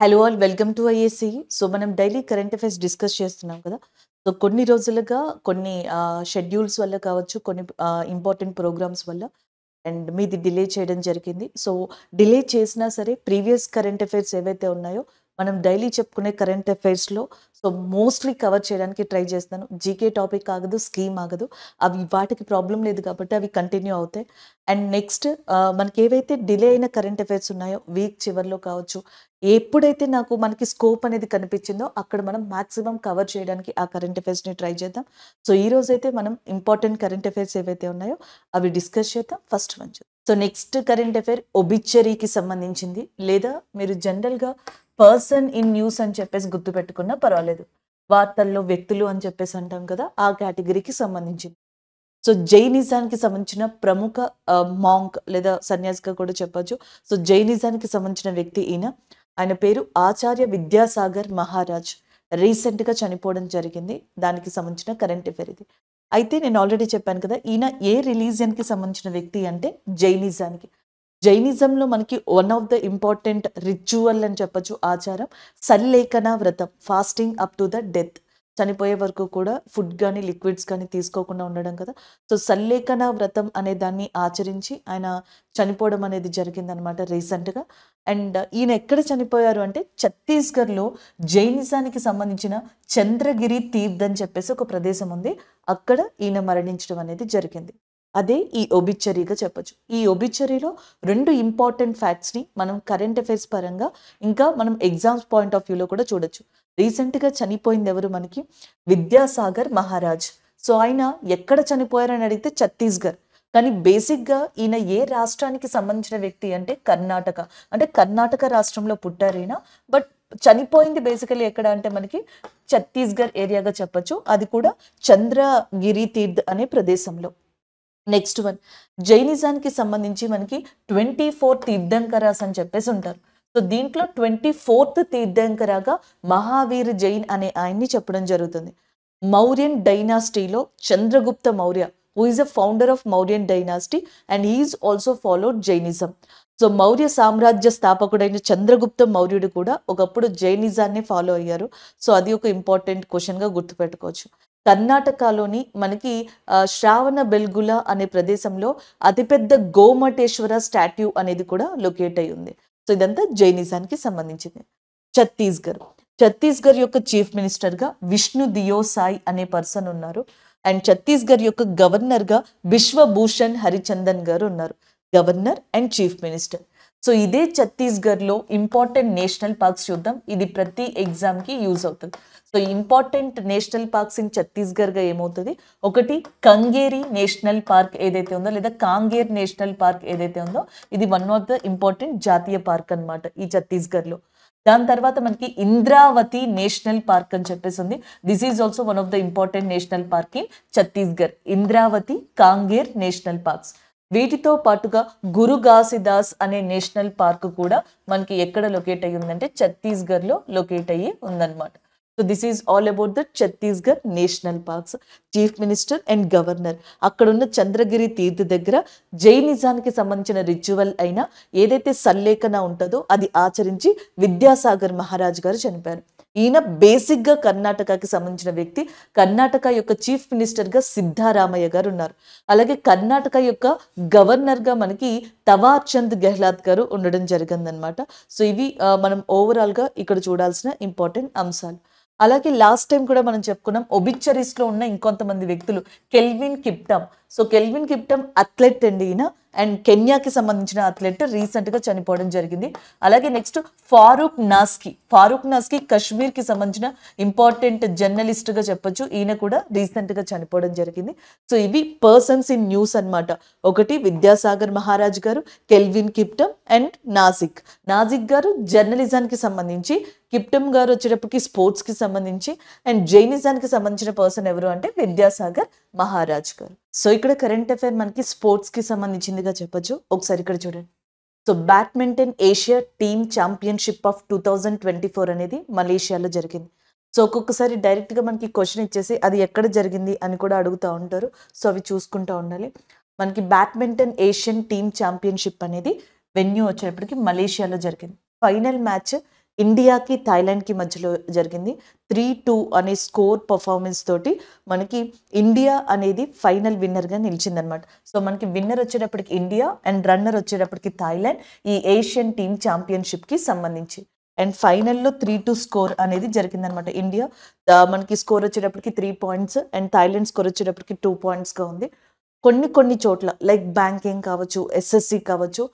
Hello all welcome to IAC. So మనం daily current affairs discuss చేస్తున్నాం కదా. So కొన్ని రోజులుగా కొన్ని షెడ్యూల్స్ వల్ల కావచ్చు, కొన్ని ఇంపార్టెంట్ ప్రోగ్రామ్స్ వల్ల అండ్ మీది డిలే చేయడం జరిగింది. సో డిలే చేసినా సరే ప్రీవియస్ కరెంట్ అఫైర్స్ ఏవైతే ఉన్నాయో మనం డైలీ చెప్పుకునే కరెంట్ అఫైర్స్లో సో మోస్ట్లీ కవర్ చేయడానికి ట్రై చేస్తాను. జీకే టాపిక్ ఆగదు, స్కీమ్ ఆగదు, అవి వాటికి ప్రాబ్లం లేదు కాబట్టి అవి కంటిన్యూ అవుతాయి. అండ్ నెక్స్ట్ మనకి ఏవైతే డిలే అయిన కరెంట్ అఫైర్స్ ఉన్నాయో వీక్ చివరిలో కావచ్చు, ఎప్పుడైతే మనకి స్కోప్ అనేది కనిపించిందో అక్కడ మనం మాక్సిమం కవర్ చేయడానికి ఆ కరెంట్ అఫైర్స్ని ట్రై చేద్దాం. సో ఈ రోజైతే మనం ఇంపార్టెంట్ కరెంట్ అఫైర్స్ ఏవైతే ఉన్నాయో అవి డిస్కస్ చేద్దాం. First one so next current affair ఒబిచరీకి సంబంధించింది, లేదా మీరు జనరల్గా పర్సన్ ఇన్ న్యూస్ అని చెప్పేసి గుర్తుపెట్టుకున్నా పర్వాలేదు. వార్తల్లో వ్యక్తులు అని చెప్పేసి అంటాం కదా, ఆ కేటగిరీకి సంబంధించింది. సో జైనిజానికి సంబంధించిన ప్రముఖ మాంక్ లేదా సన్యాసిగా కూడా చెప్పొచ్చు. సో జైనిజానికి సంబంధించిన వ్యక్తి ఈయన. ఆయన పేరు ఆచార్య విద్యాసాగర్ మహారాజ్. రీసెంట్గా చనిపోవడం జరిగింది. దానికి సంబంధించిన కరెంట్ అఫైర్ ఇది. అయితే నేను ఆల్రెడీ చెప్పాను కదా, ఈయన ఏ రిలీజియన్కి సంబంధించిన వ్యక్తి అంటే జైనిజానికి. జైనిజంలో మనకి one of the important ritual అని చెప్పొచ్చు ఆచారం సల్లేఖన వ్రతం, fasting up to the death. చనిపోయే వరకు కూడా ఫుడ్ కానీ లిక్విడ్స్ కానీ తీసుకోకుండా ఉండడం కదా. సో సల్లేఖన వ్రతం అనే దాన్ని ఆచరించి ఆయన చనిపోవడం అనేది జరిగిందనమాట రీసెంట్గా. అండ్ ఈయన ఎక్కడ చనిపోయారు అంటే ఛత్తీస్గఢ్లో జైనిజానికి సంబంధించిన చంద్రగిరి తీర్థ్ అని చెప్పేసి ఒక ప్రదేశం ఉంది, అక్కడ ఈయన మరణించడం అనేది జరిగింది. అదే ఈ ఒబిచరీగా చెప్పొచ్చు. ఈ ఒబిచరీలో రెండు ఇంపార్టెంట్ ఫ్యాక్ట్స్ని మనం కరెంట్ అఫైర్స్ పరంగా ఇంకా మనం ఎగ్జామ్స్ పాయింట్ ఆఫ్ వ్యూలో కూడా చూడొచ్చు. రీసెంట్గా చనిపోయింది ఎవరు మనకి? విద్యాసాగర్ మహారాజ్. సో ఆయన ఎక్కడ చనిపోయారని అడిగితే ఛత్తీస్గఢ్, కానీ బేసిక్గా ఈయన ఏ రాష్ట్రానికి సంబంధించిన వ్యక్తి అంటే కర్ణాటక. అంటే కర్ణాటక రాష్ట్రంలో పుట్టారు ఈయన, బట్ చనిపోయింది బేసికలీ ఎక్కడ అంటే మనకి ఛత్తీస్గఢ్ ఏరియాగా చెప్పొచ్చు, అది కూడా చంద్రగిరి తీర్థ్ అనే ప్రదేశంలో. నెక్స్ట్ వన్, జైనిజానికి సంబంధించి మనకి 24 తీర్థంకరాస్ అని చెప్పేసి ఉంటారు. సో దీంట్లో 24th తీర్థంకరగా మహావీర్ జైన్ అనే ఆయన్ని చెప్పడం జరుగుతుంది. మౌర్యన్ డైనాసిటీలో Chandragupta Maurya, who is a founder of Mauryan dynasty and he is also followed Jainism. So Maurya సామ్రాజ్య స్థాపకుడైన చంద్రగుప్త మౌర్యుడు కూడా ఒకప్పుడు జైనిజాన్ని ఫాలో అయ్యారు. సో అది ఒక ఇంపార్టెంట్ క్వశ్చన్గా గుర్తుపెట్టుకోవచ్చు. కర్ణాటకలోని మనకి శ్రావణ బెల్గుల అనే ప్రదేశంలో అతిపెద్ద గోమటేశ్వర స్టాట్యూ అనేది కూడా లొకేట్ అయి ఉంది. సో ఇదంతా జైనిజానికి సంబంధించింది. ఛత్తీస్గఢ్ యొక్క చీఫ్ మినిస్టర్గా విష్ణు దియో సాయ్ అనే పర్సన్ ఉన్నారు. అండ్ ఛత్తీస్గఢ్ యొక్క గవర్నర్గా బిశ్వభూషణ్ హరిచందన్ గారు ఉన్నారు. Governor and chief minister. So ఇదే ఛత్తీస్గఢ్లో ఇంపార్టెంట్ నేషనల్ పార్క్స్ చూద్దాం, ఇది ప్రతి ఎగ్జామ్కి యూజ్ అవుతుంది. So important national parks in ఛత్తీస్గఢ్గా ఏమవుతుంది? ఒకటి కంగేరి నేషనల్ పార్క్ ఏదైతే ఉందో, లేదా కాంగేర్ నేషనల్ పార్క్ ఏదైతే ఉందో, ఇది వన్ ఆఫ్ ద ఇంపార్టెంట్ జాతీయ పార్క్ అనమాట ఈ ఛత్తీస్గఢ్లో. దాని తర్వాత మనకి ఇంద్రావతి నేషనల్ పార్క్ అని చెప్పేసి ఉంది. This is also one of the important national park in Chhattisgarh. Indravati, Kanger national parks. వీటితో పాటుగా గురు ఘాసిదాస్ అనే నేషనల్ పార్క్ కూడా మనకి ఎక్కడ లొకేట్ అయ్యి ఉందంటే ఛత్తీస్గఢ్లో లొకేట్ అయ్యి ఉందన్నమాట. So this is all about the Chhattisgarh national parks. Chief minister and governor అక్కడున్న చంద్రగిరి తీర్థ్ దగ్గర జైనిజానికి సంబంధించిన రిచువల్ అయిన ఏదైతే సల్లేఖన ఉంటుందో అది ఆచరించి విద్యాసాగర్ మహారాజ్ గారు చనిపోయారు. ఈయన బేసిక్గా కర్ణాటకకి సంబంధించిన వ్యక్తి. కర్ణాటక యొక్క చీఫ్ మినిస్టర్గా సిద్ధారామయ్య గారు ఉన్నారు. అలాగే కర్ణాటక యొక్క గవర్నర్గా మనకి తవార్ చంద్ గెహ్లాట్ గారు ఉండడం జరిగిందనమాట. సో ఇవి మనం ఓవరాల్గా ఇక్కడ చూడాల్సిన ఇంపార్టెంట్ అంశాలు. అలాగే లాస్ట్ టైం కూడా మనం చెప్పుకున్నాం ఒబిచరీస్లో ఉన్న ఇంకొంతమంది వ్యక్తులు. కెల్విన్ కిప్టమ్. సో కెల్విన్ కిప్టమ్ అథ్లెట్ అండి ఈయన, అండ్ కెన్యాకి సంబంధించిన అథ్లెట్, రీసెంట్గా చనిపోవడం జరిగింది. అలాగే నెక్స్ట్ ఫారూక్ నాస్కి కశ్మీర్కి సంబంధించిన ఇంపార్టెంట్ జర్నలిస్ట్గా చెప్పొచ్చు, ఈయన కూడా రీసెంట్గా చనిపోవడం జరిగింది. సో ఇవి పర్సన్స్ ఇన్ న్యూస్ అనమాట. ఒకటి విద్యాసాగర్ మహారాజ్ గారు, కెల్విన్ కిప్టమ్ అండ్ నాజిక్ గారు జర్నలిజానికి సంబంధించి, కిప్టమ్ గారు వచ్చేటప్పటికి స్పోర్ట్స్కి సంబంధించి, అండ్ జైనిజానికి సంబంధించిన పర్సన్ ఎవరు అంటే విద్యాసాగర్ మహారాజ్ గారు. సో ఇక్కడ కరెంట్ అఫైర్ మనకి స్పోర్ట్స్కి సంబంధించిందిగా చెప్పొచ్చు. ఒకసారి ఇక్కడ చూడండి. So badminton Asia team championship of 2024 అనేది మలేషియాలో జరిగింది. సో ఒక్కొక్కసారి డైరెక్ట్గా మనకి క్వశ్చన్ ఇచ్చేసి అది ఎక్కడ జరిగింది అని కూడా అడుగుతూ ఉంటారు. సో అవి చూసుకుంటూ ఉండాలి. మనకి బ్యాడ్మింటన్ ఏషియన్ టీమ్ ఛాంపియన్షిప్ అనేది వెన్యూ వచ్చేటప్పటికి మలేషియాలో జరిగింది. ఫైనల్ మ్యాచ్ ఇండియాకి, థాయిలాండ్‌కి మధ్యలో జరిగింది. 3-2 అనే స్కోర్ పెర్ఫార్మన్స్ తోటి మనకి ఇండియా అనేది ఫైనల్ విన్నర్‌గా నిలిచిందనమాట. సో, మనకి విన్నర్ వచ్చేటప్పటికి ఇండియా అండ్ రన్నర్ వచ్చేటప్పటికి థాయిలాండ్ ఈ ఏషియన్ టీమ్ ఛాంపియన్‌షిప్‌కి సంబంధించి. అండ్ ఫైనల్‌లో 3-2 స్కోర్ అనేది జరిగిందనమాట. ఇండియా మనకి స్కోర్ వచ్చేటప్పటికి 3 పాయింట్స్ అండ్ థాయిలాండ్ స్కోర్ వచ్చేటప్పటికి 2 పాయింట్స్‌గా ఉంది. కొన్ని చోట్ల లైక్ బ్యాంకింగ్ కావచ్చు, ఎస్ఎస్‌సి కావచ్చు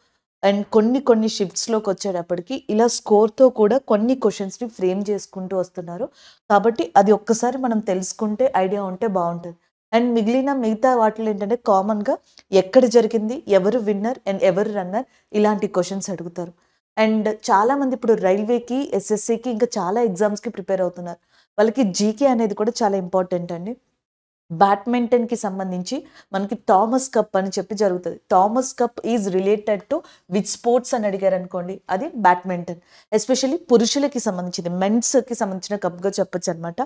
అండ్ కొన్ని షిఫ్ట్స్‌లోకొచ్చేటప్పటికి ఇలా స్కోర్‌తో కూడా కొన్ని క్వెషన్స్‌ని ఫ్రేమ్ చేసుకుంటూ వస్తున్నారు. కాబట్టి అది ఒక్కసారి మనం తెలుసుకుంటే ఐడియా ఉంటే బావుంటది. అండ్ మిగతా వాటిలో ఏంటంటే కామన్‌గా ఎక్కడ జరిగింది, ఎవరు విన్నర్ అండ్ ఎవరు రన్నర్ ఇలాంటి క్వెషన్స్ అడుగుతారు. అండ్ చాలామంది ఇప్పుడు రైల్వేకి, ఎస్ఎస్‌సికి ఇంకా చాలా ఎగ్జామ్స్‌కి ప్రిపేర్ అవుతున్నారు. వాళ్ళకి జీకే అనేది కూడా చాలా ఇంపార్టెంట్ అండి. బ్యాడ్మింటన్‌కి సంబంధించి మనకి థామస్ కప్ అని చెప్పి జరుగుతది. Thomas cup is related to which sports అని అడిగారనుకోండి అది బ్యాడ్మింటన్. ఎస్పెషల్లీ పురుషులకి సంబంధించింది మెన్స్‌కి సంబంధించిన కప్‌గా చెప్పొచ్చనమాట.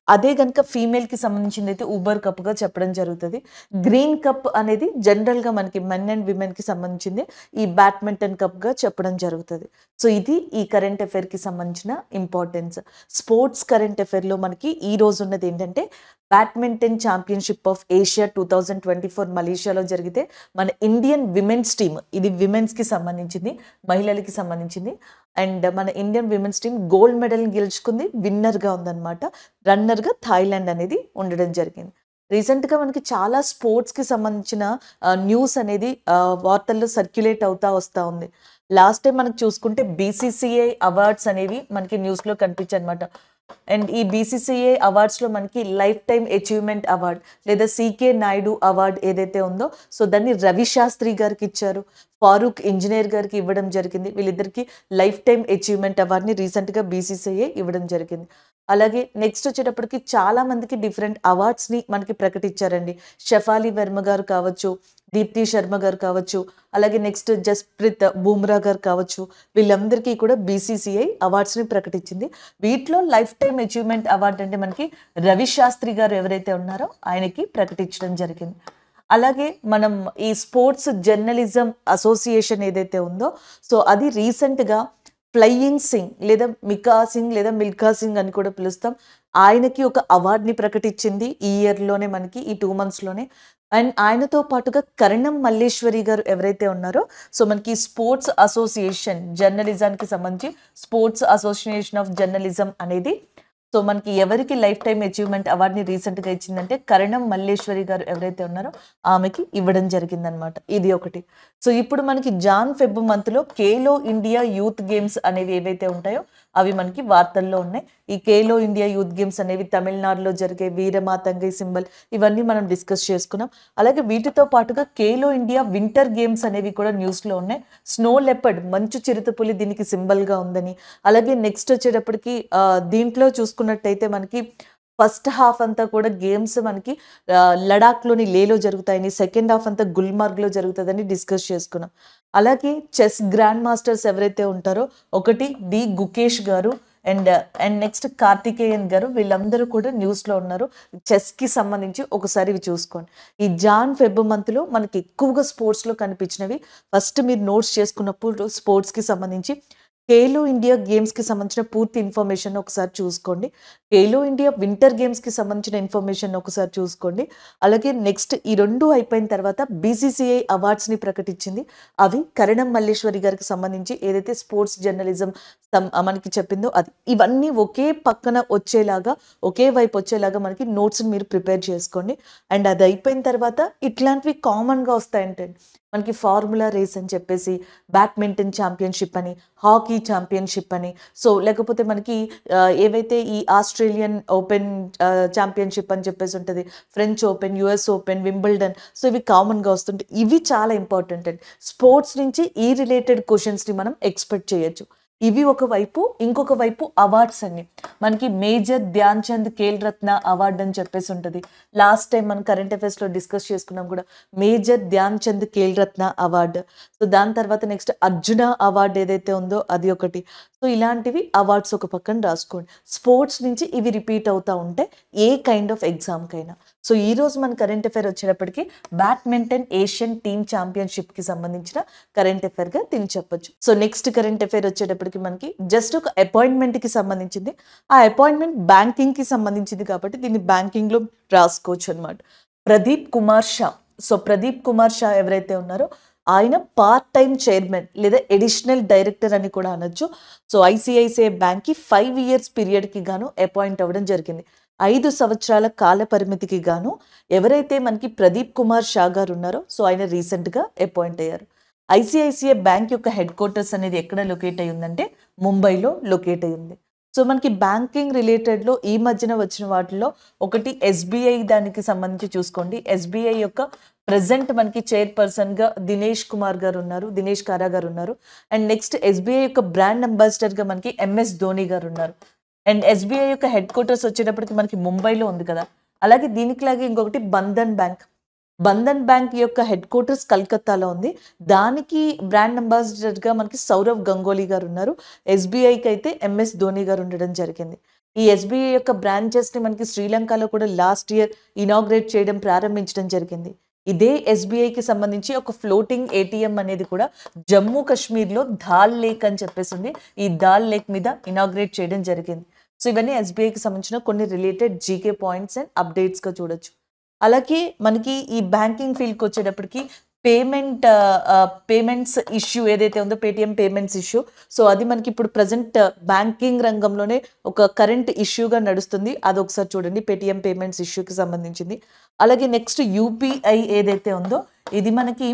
అదే గనుక ఫీమేల్‌కి సంబంధించిందైతే ఊబర్ కప్‌గా చెప్పడం జరుగుతది. గ్రీన్ కప్ అనేది జనరల్‌గా మనకి మెన్ అండ్ విమెన్‌కి సంబంధించింది. ఈ బ్యాడ్మింటన్ కప్‌గా చెప్పడం జరుగుతది. సో, ఇది ఈ కరెంట్ అఫైర్‌కి సంబంధించిన ఇంపార్టెన్స్. స్పోర్ట్స్ కరెంట్ అఫైర్‌లో మనకి ఈ రోజు ఉన్నదేంటంటే బ్యాడ్మింటన్ ఛాంపియన్‌షిప్ ఆఫ్ ఏషియా 2024 మలేషియాలో జరిగితే మన ఇండియన్ విమెన్స్ టీమ్ ఇది విమెన్స్‌కి సంబంధించింది. మహిళలకి సంబంధించింది. అండ్ మన ఇండియన్ విమెన్స్ టీమ్ గోల్డ్ మెడల్‌ని గెలుచుకుంది. విన్నర్‌గా ఉందన్నమాట. రన్నర్‌గా థాయిలాండ్ అనేది ఉండడం జరిగింది. రీసెంట్‌గా మనకి చాలా స్పోర్ట్స్‌కి సంబంధించిన న్యూస్ అనేది వార్తల్లో సర్క్యులేట్ అవుతా వస్తా ఉంది. లాస్ట్ టైమ్ మనకు చూసుకుంటే బీసీసీఐ అవార్డ్స్ అనేవి మనకి న్యూస్‌లో కనిపించాయన్నమాట. అండ్ ఈ బీసీసీఐ అవార్డ్స్‌లో మనకి లైఫ్ టైమ్ అచీవ్‌మెంట్ అవార్డ్ లేదా సీకే నాయుడు అవార్డ్ ఏదైతే ఉందో సో దాన్ని రవి శాస్త్రి గారికి ఇచ్చారు. ఫారూక్ ఇంజినీర్ గారికి ఇవ్వడం జరిగింది. వీళ్ళిద్దరికీ లైఫ్ టైమ్ అచీవ్‌మెంట్ అవార్డ్‌ని రీసెంట్‌గా బీసీసీఐ ఇవ్వడం జరిగింది. అలాగే నెక్స్ట్ వచ్చేటప్పటికి చాలా మందికి డిఫరెంట్ అవార్డ్స్‌ని మనకి ప్రకటించారండి. షెఫాలి వర్మ గారు కావచ్చు, దీప్తి శర్మ గారు కావచ్చు, అలాగే నెక్స్ట్ జస్ప్రీత్ బూమ్రా గారు కావచ్చు. వీళ్ళందరికీ కూడా బీసీసీఐ అవార్డ్స్‌ని ప్రకటించింది. వీటిలో లైఫ్ టైమ్ అచీవ్‌మెంట్ అవార్డ్ అంటే మనకి రవి శాస్త్రి గారు ఎవరైతే ఉన్నారో ఆయనకి ప్రకటించడం జరిగింది. అలాగే మనం ఈ స్పోర్ట్స్ జర్నలిజం అసోసియేషన్ ఏదైతే ఉందో సో అది రీసెంట్‌గా ఫ్లయింగ్ సింగ్ లేదా మికా సింగ్ లేదా మిల్కా సింగ్ అని కూడా పిలుస్తాం. ఆయనకి ఒక అవార్డ్‌ని ప్రకటించింది ఈ ఇయర్‌లోనే మనకి ఈ 2 మంత్స్‌లోనే. అండ్ ఆయనతో పాటుగా కరణం మల్లేశ్వరి గారు ఎవరైతే ఉన్నారో సో మనకి స్పోర్ట్స్ అసోసియేషన్ జర్నలిజానికి సంబంధించి స్పోర్ట్స్ అసోసియేషన్ ఆఫ్ జర్నలిజం అనేది సో మనకి ఎవరికి లైఫ్ టైమ్ అచీవ్‌మెంట్ అవార్డ్‌ని రీసెంట్‌గా ఇచ్చిందంటే కరణం మల్లేశ్వరి గారు ఎవరైతే ఉన్నారో ఆమెకి ఇవ్వడం జరిగిందనమాట. ఇది ఒకటి. సో ఇప్పుడు మనకి ఫెబ్ మంత్‌లో ఖేలో ఇండియా యూత్ గేమ్స్ అనేవి ఏవైతే ఉంటాయో అవి మనకి వార్తల్లో ఉన్నాయి. ఈ ఖేలో ఇండియా యూత్ గేమ్స్ అనేవి తమిళనాడులో జరిగే వీరమాతంగై సింబల్ ఇవన్నీ మనం డిస్కస్ చేసుకున్నాం. అలాగే వీటితో పాటుగా ఖేలో ఇండియా వింటర్ గేమ్స్ అనేవి కూడా న్యూస్‌లో ఉన్నాయి. స్నో లెపర్డ్ మంచు చిరుతపులి దీనికి సింబల్‌గా ఉందని. అలాగే నెక్స్ట్ వచ్చేటప్పటికి దీంట్లో చూసుకున్నట్టయితే మనకి ఫస్ట్ హాఫ్ అంతా కూడా గేమ్స్ మనకి లడాఖ్‌లోని లేలో జరుగుతాయని, సెకండ్ హాఫ్ అంతా గుల్మార్గ్‌లో జరుగుతదని డిస్కస్ చేసుకున్నాం. అలాగే చెస్ గ్రాండ్ మాస్టర్స్ ఎవరైతే ఉంటారో ఒకటి గుకేష్ గారు అండ్ నెక్స్ట్ కార్తికేయన్ గారు వీళ్ళందరూ కూడా న్యూస్‌లో ఉన్నారు. చెస్‌కి సంబంధించి ఒకసారి ఇవి చూసుకోండి. ఈ ఫెబ్ మంత్‌లో మనకి ఎక్కువగా స్పోర్ట్స్‌లో కనిపించినవి ఫస్ట్ మీరు నోట్స్ చేసుకున్నప్పుడు స్పోర్ట్స్‌కి సంబంధించి ఖేలో ఇండియా గేమ్స్‌కి సంబంధించిన పూర్తి ఇన్ఫర్మేషన్ ఒకసారి చూసుకోండి. ఖేలో ఇండియా వింటర్ గేమ్స్‌కి సంబంధించిన ఇన్ఫర్మేషన్ ఒకసారి చూసుకోండి. అలాగే నెక్స్ట్ ఈ 2 అయిపోయిన తర్వాత బీసీసీఐ అవార్డ్స్‌ని ప్రకటించింది. అవి కరణం మల్లేశ్వరి గారికి సంబంధించి ఏదైతే స్పోర్ట్స్ జర్నలిజం మనకి చెప్పిందో అది. ఇవన్నీ ఒకే పక్కన వచ్చేలాగా, ఒకే వైపు వచ్చేలాగా మనకి నోట్స్‌ని మీరు ప్రిపేర్ చేసుకోండి. అండ్ అది అయిపోయిన తర్వాత ఇట్లాంటివి కామన్‌గా వస్తాయంటే మనకి ఫార్ములా రేస్ అని చెప్పేసి, బ్యాడ్మింటన్ ఛాంపియన్‌షిప్ అని, హాకీ ఛాంపియన్‌షిప్ అని, సో లేకపోతే మనకి ఏవైతే ఈ ఆస్ట్రేలియన్ ఓపెన్ ఛాంపియన్‌షిప్ అని చెప్పేసి ఉంటది. French open, US open, Wimbledon so ఇవి కామన్‌గా వస్తుంటాయి. ఇవి చాలా ఇంపార్టెంట్ అండి. స్పోర్ట్స్ నుంచి ఈ రిలేటెడ్ క్వెషన్స్‌ని మనం ఎక్స్‌పెక్ట్ చేయొచ్చు. ఇవి ఒక వైపు, ఇంకొక వైపు అవార్డ్స్ అన్ని. మనకి మేజర్ ధ్యాన్ చంద్ ఖేల్ రత్న అవార్డ్ అని చెప్పేసి ఉంటది. లాస్ట్ టైం మనం కరెంట్ అఫైర్స్‌లో డిస్కస్ చేసుకున్నాం కూడా. Major Dhyan Chand Khel Ratna award. So దాని తర్వాత నెక్స్ట్ అర్జున అవార్డ్ ఏదైతే ఉందో అది ఒకటి. సో ఇలాంటివి అవార్డ్స్ ఒక పక్కన రాసుకోండి. స్పోర్ట్స్ నుంచి ఇవి రిపీట్ అవుతా ఉంటే ఏ కైండ్ ఆఫ్ ఎగ్జామ్‌కైనా. సో ఈరోజు మన కరెంట్ అఫైర్ వచ్చేటప్పటికి బ్యాడ్మింటన్ ఏషియన్ టీమ్ ఛాంపియన్‌షిప్‌కి సంబంధించిన కరెంట్ అఫైర్‌గా దీన్ని చెప్పొచ్చు. సో నెక్స్ట్ కరెంట్ అఫైర్ వచ్చేటప్పటికి వచ్చేటప్పటికి మనకి జస్ట్ ఒక అపాయింట్మెంట్కి సంబంధించింది. ఆ అపాయింట్మెంట్ బ్యాంకింగ్కి సంబంధించింది కాబట్టి దీన్ని బ్యాంకింగ్లో రాసుకోవచ్చు అనమాట. ప్రదీప్ కుమార్ షా. సో ప్రదీప్ కుమార్ షా ఎవరైతే ఉన్నారో ఆయన పార్ట్ టైం చైర్మన్ లేదా ఎడిషనల్ డైరెక్టర్ అని కూడా అనొచ్చు. సో ఐసిఐసిఐ బ్యాంక్కి 5 years పీరియడ్కి గాను అపాయింట్ అవ్వడం జరిగింది. 5 సంవత్సరాల కాల పరిమితికి గాను ఎవరైతే మనకి ప్రదీప్ కుమార్ షా గారు ఉన్నారో సో ఆయన రీసెంట్గా అపాయింట్ అయ్యారు. ఐసిఐసిఐ బ్యాంక్ యొక్క హెడ్ క్వార్టర్స్ అనేది ఎక్కడ లొకేట్ అయ్యి ఉందంటే ముంబైలో లొకేట్ అయ్యి ఉంది. సో మనకి బ్యాంకింగ్ రిలేటెడ్లో ఈ మధ్యన వచ్చిన వాటిలో ఒకటి ఎస్బీఐ దానికి సంబంధించి చూసుకోండి. ఎస్బీఐ యొక్క ప్రెసెంట్ మనకి చైర్పర్సన్గా దినేష్ కుమార్ గారు ఉన్నారు, దినేష్ కారా గారు ఉన్నారు. అండ్ నెక్స్ట్ ఎస్బీఐ యొక్క బ్రాండ్ అంబాసిడర్గా మనకి ఎంఎస్ ధోని గారు ఉన్నారు. అండ్ ఎస్బీఐ యొక్క హెడ్ క్వార్టర్స్ వచ్చేటప్పటికి మనకి ముంబైలో ఉంది కదా. అలాగే దీనికిలాగే ఇంకొకటి బంధన్ బ్యాంక్. బంధన్ బ్యాంక్ యొక్క హెడ్ క్వార్టర్స్ కలకత్తాలో ఉంది. దానికి బ్రాండ్ అంబాసిడర్గా మనకి సౌరవ్ గంగోలీ గారు ఉన్నారు. ఎస్బీఐకి అయితే ఎంఎస్ ధోని గారు ఉండడం జరిగింది. ఈ ఎస్బీఐ యొక్క బ్రాంచెస్ని మనకి శ్రీలంకలో కూడా లాస్ట్ ఇయర్ ఇనాగ్రేట్ చేయడం ప్రారంభించడం జరిగింది. ఇదే ఎస్బీఐకి సంబంధించి ఒక ఫ్లోటింగ్ ఏటీఎం అనేది కూడా జమ్మూ కాశ్మీర్లో ధాల్ లేక్ అని చెప్పేసి ఉంది. ఈ ధాల్ లేక్ మీద ఇనాగ్రేట్ చేయడం జరిగింది. సో ఇవన్నీ ఎస్బీఐకి సంబంధించిన కొన్ని రిలేటెడ్ జీకే పాయింట్స్ అండ్ అప్డేట్స్గా చూడొచ్చు. అలాగే మనకి ఈ బ్యాంకింగ్ ఫీల్డ్కి వచ్చేటప్పటికి పేమెంట్స్ ఇష్యూ ఏదైతే ఉందో పేటిఎం పేమెంట్స్ ఇష్యూ, సో అది మనకి ఇప్పుడు ప్రజెంట్ బ్యాంకింగ్ రంగంలోనే ఒక కరెంట్ ఇష్యూగా నడుస్తుంది. అది ఒకసారి చూడండి, పేటిఎం పేమెంట్స్ ఇష్యూకి సంబంధించింది. అలాగే నెక్స్ట్ యూపీఐ ఏదైతే ఉందో ఇది మనకి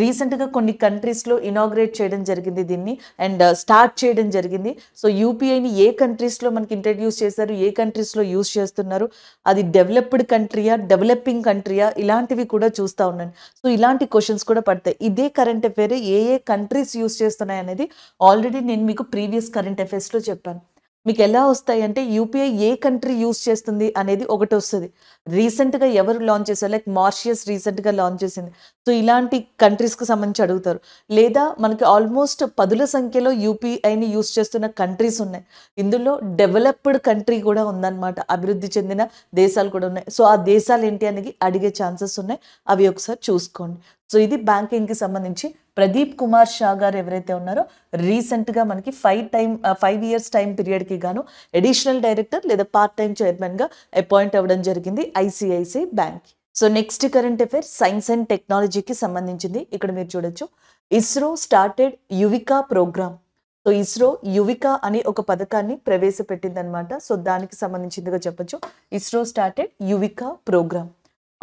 రీసెంట్గా కొన్ని కంట్రీస్లో ఇనాగ్రేట్ చేయడం జరిగింది దీన్ని అండ్ స్టార్ట్ చేయడం జరిగింది. సో యూపీఐని ఏ కంట్రీస్లో మనకి ఇంట్రడ్యూస్ చేశారు, ఏ కంట్రీస్లో యూస్ చేస్తున్నారు, అది డెవలప్డ్ కంట్రీయా డెవలపింగ్ కంట్రీయా ఇలాంటివి కూడా చూస్తూ ఉన్నాను. సో ఇలాంటి క్వశ్చన్స్ కూడా పడతాయి. ఇదే కరెంట్ అఫైర్ ఏ ఏ కంట్రీస్ యూస్ చేస్తున్నాయి అనేది ఆల్రెడీ నేను మీకు ప్రీవియస్ కరెంట్ అఫైర్స్లో చెప్పాను. మీకు ఎలా వస్తాయి అంటే యూపీఐ ఏ కంట్రీ యూస్ చేస్తుంది అనేది ఒకటి వస్తుంది. రీసెంట్గా ఎవరు లాంచ్ చేశారు, లైక్ మారిషియస్ రీసెంట్గా లాంచ్ చేసింది. సో ఇలాంటి కంట్రీస్కి సంబంధించి అడుగుతారు. లేదా మనకి ఆల్మోస్ట్ 10ల సంఖ్యలో యూపీఐని యూస్ చేస్తున్న కంట్రీస్ ఉన్నాయి. ఇందులో డెవలప్డ్ కంట్రీ కూడా ఉందన్నమాట, అభివృద్ధి చెందిన దేశాలు కూడా ఉన్నాయి. సో ఆ దేశాలు ఏంటి అనేది అడిగే ఛాన్సెస్ ఉన్నాయి, అవి ఒకసారి చూసుకోండి. సో ఇది బ్యాంకింగ్కి సంబంధించి ప్రదీప్ కుమార్ షా గారు ఎవరైతే ఉన్నారో రీసెంట్గా మనకి 5 years టైం పీరియడ్కి గాను అడిషనల్ డైరెక్టర్ లేదా పార్ట్ టైం చైర్మన్గా అపాయింట్ అవ్వడం జరిగింది ICICI bank. So next current affair science and టెక్నాలజీకి సంబంధించింది. ఇక్కడ మీరు చూడొచ్చు, ISRO started Yuvika programme. So ISRO Yuvika అనే ఒక పథకాన్ని ప్రవేశపెట్టింది అనమాట. సో దానికి సంబంధించిందిగా చెప్పొచ్చు, ISRO started Yuvika programme.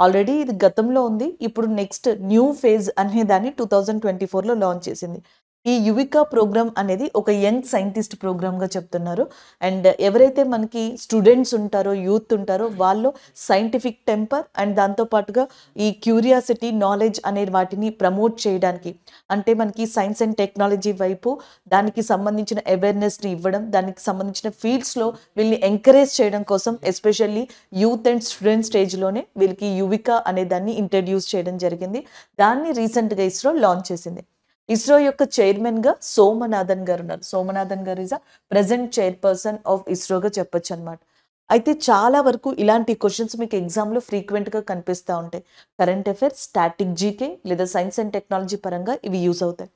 Already ఇది గతంలో ఉంది, ఇప్పుడు నెక్స్ట్ న్యూ ఫేజ్ అనే దాన్ని 2024లో లాంచ్ చేసింది. ఈ యువికా ప్రోగ్రామ్ అనేది ఒక యంగ్ సైంటిస్ట్ ప్రోగ్రామ్గా చెప్తున్నారు. అండ్ ఎవరైతే మనకి స్టూడెంట్స్ ఉంటారో యూత్ ఉంటారో వాళ్ళు సైంటిఫిక్ టెంపర్ అండ్ దాంతోపాటుగా ఈ క్యూరియాసిటీ నాలెడ్జ్ అనే వాటిని ప్రమోట్ చేయడానికి, అంటే మనకి సైన్స్ అండ్ టెక్నాలజీ వైపు దానికి సంబంధించిన అవేర్నెస్ని ఇవ్వడం, దానికి సంబంధించిన ఫీల్డ్స్లో వీళ్ళని ఎంకరేజ్ చేయడం కోసం ఎస్పెషల్లీ యూత్ అండ్ స్టూడెంట్ స్టేజ్లోనే వీళ్ళకి యువికా అనే దాన్ని ఇంట్రడ్యూస్ చేయడం జరిగింది. దాన్ని రీసెంట్గా ఇస్రో లాంచ్ చేసింది. ఇస్రో యొక్క చైర్మన్గా సోమనాథన్ గారు ఉన్నారు. సోమనాథన్ గారు is a present chairperson of ఇస్రోగా చెప్పొచ్చు అనమాట. అయితే చాలా వరకు ఇలాంటి క్వశ్చన్స్ మీకు ఎగ్జామ్లో ఫ్రీక్వెంట్గా కనిపిస్తూ ఉంటాయి. కరెంట్ అఫైర్స్, స్టాటిక్ జీకే లేదా సైన్స్ అండ్ టెక్నాలజీ పరంగా ఇవి యూజ్ అవుతాయి.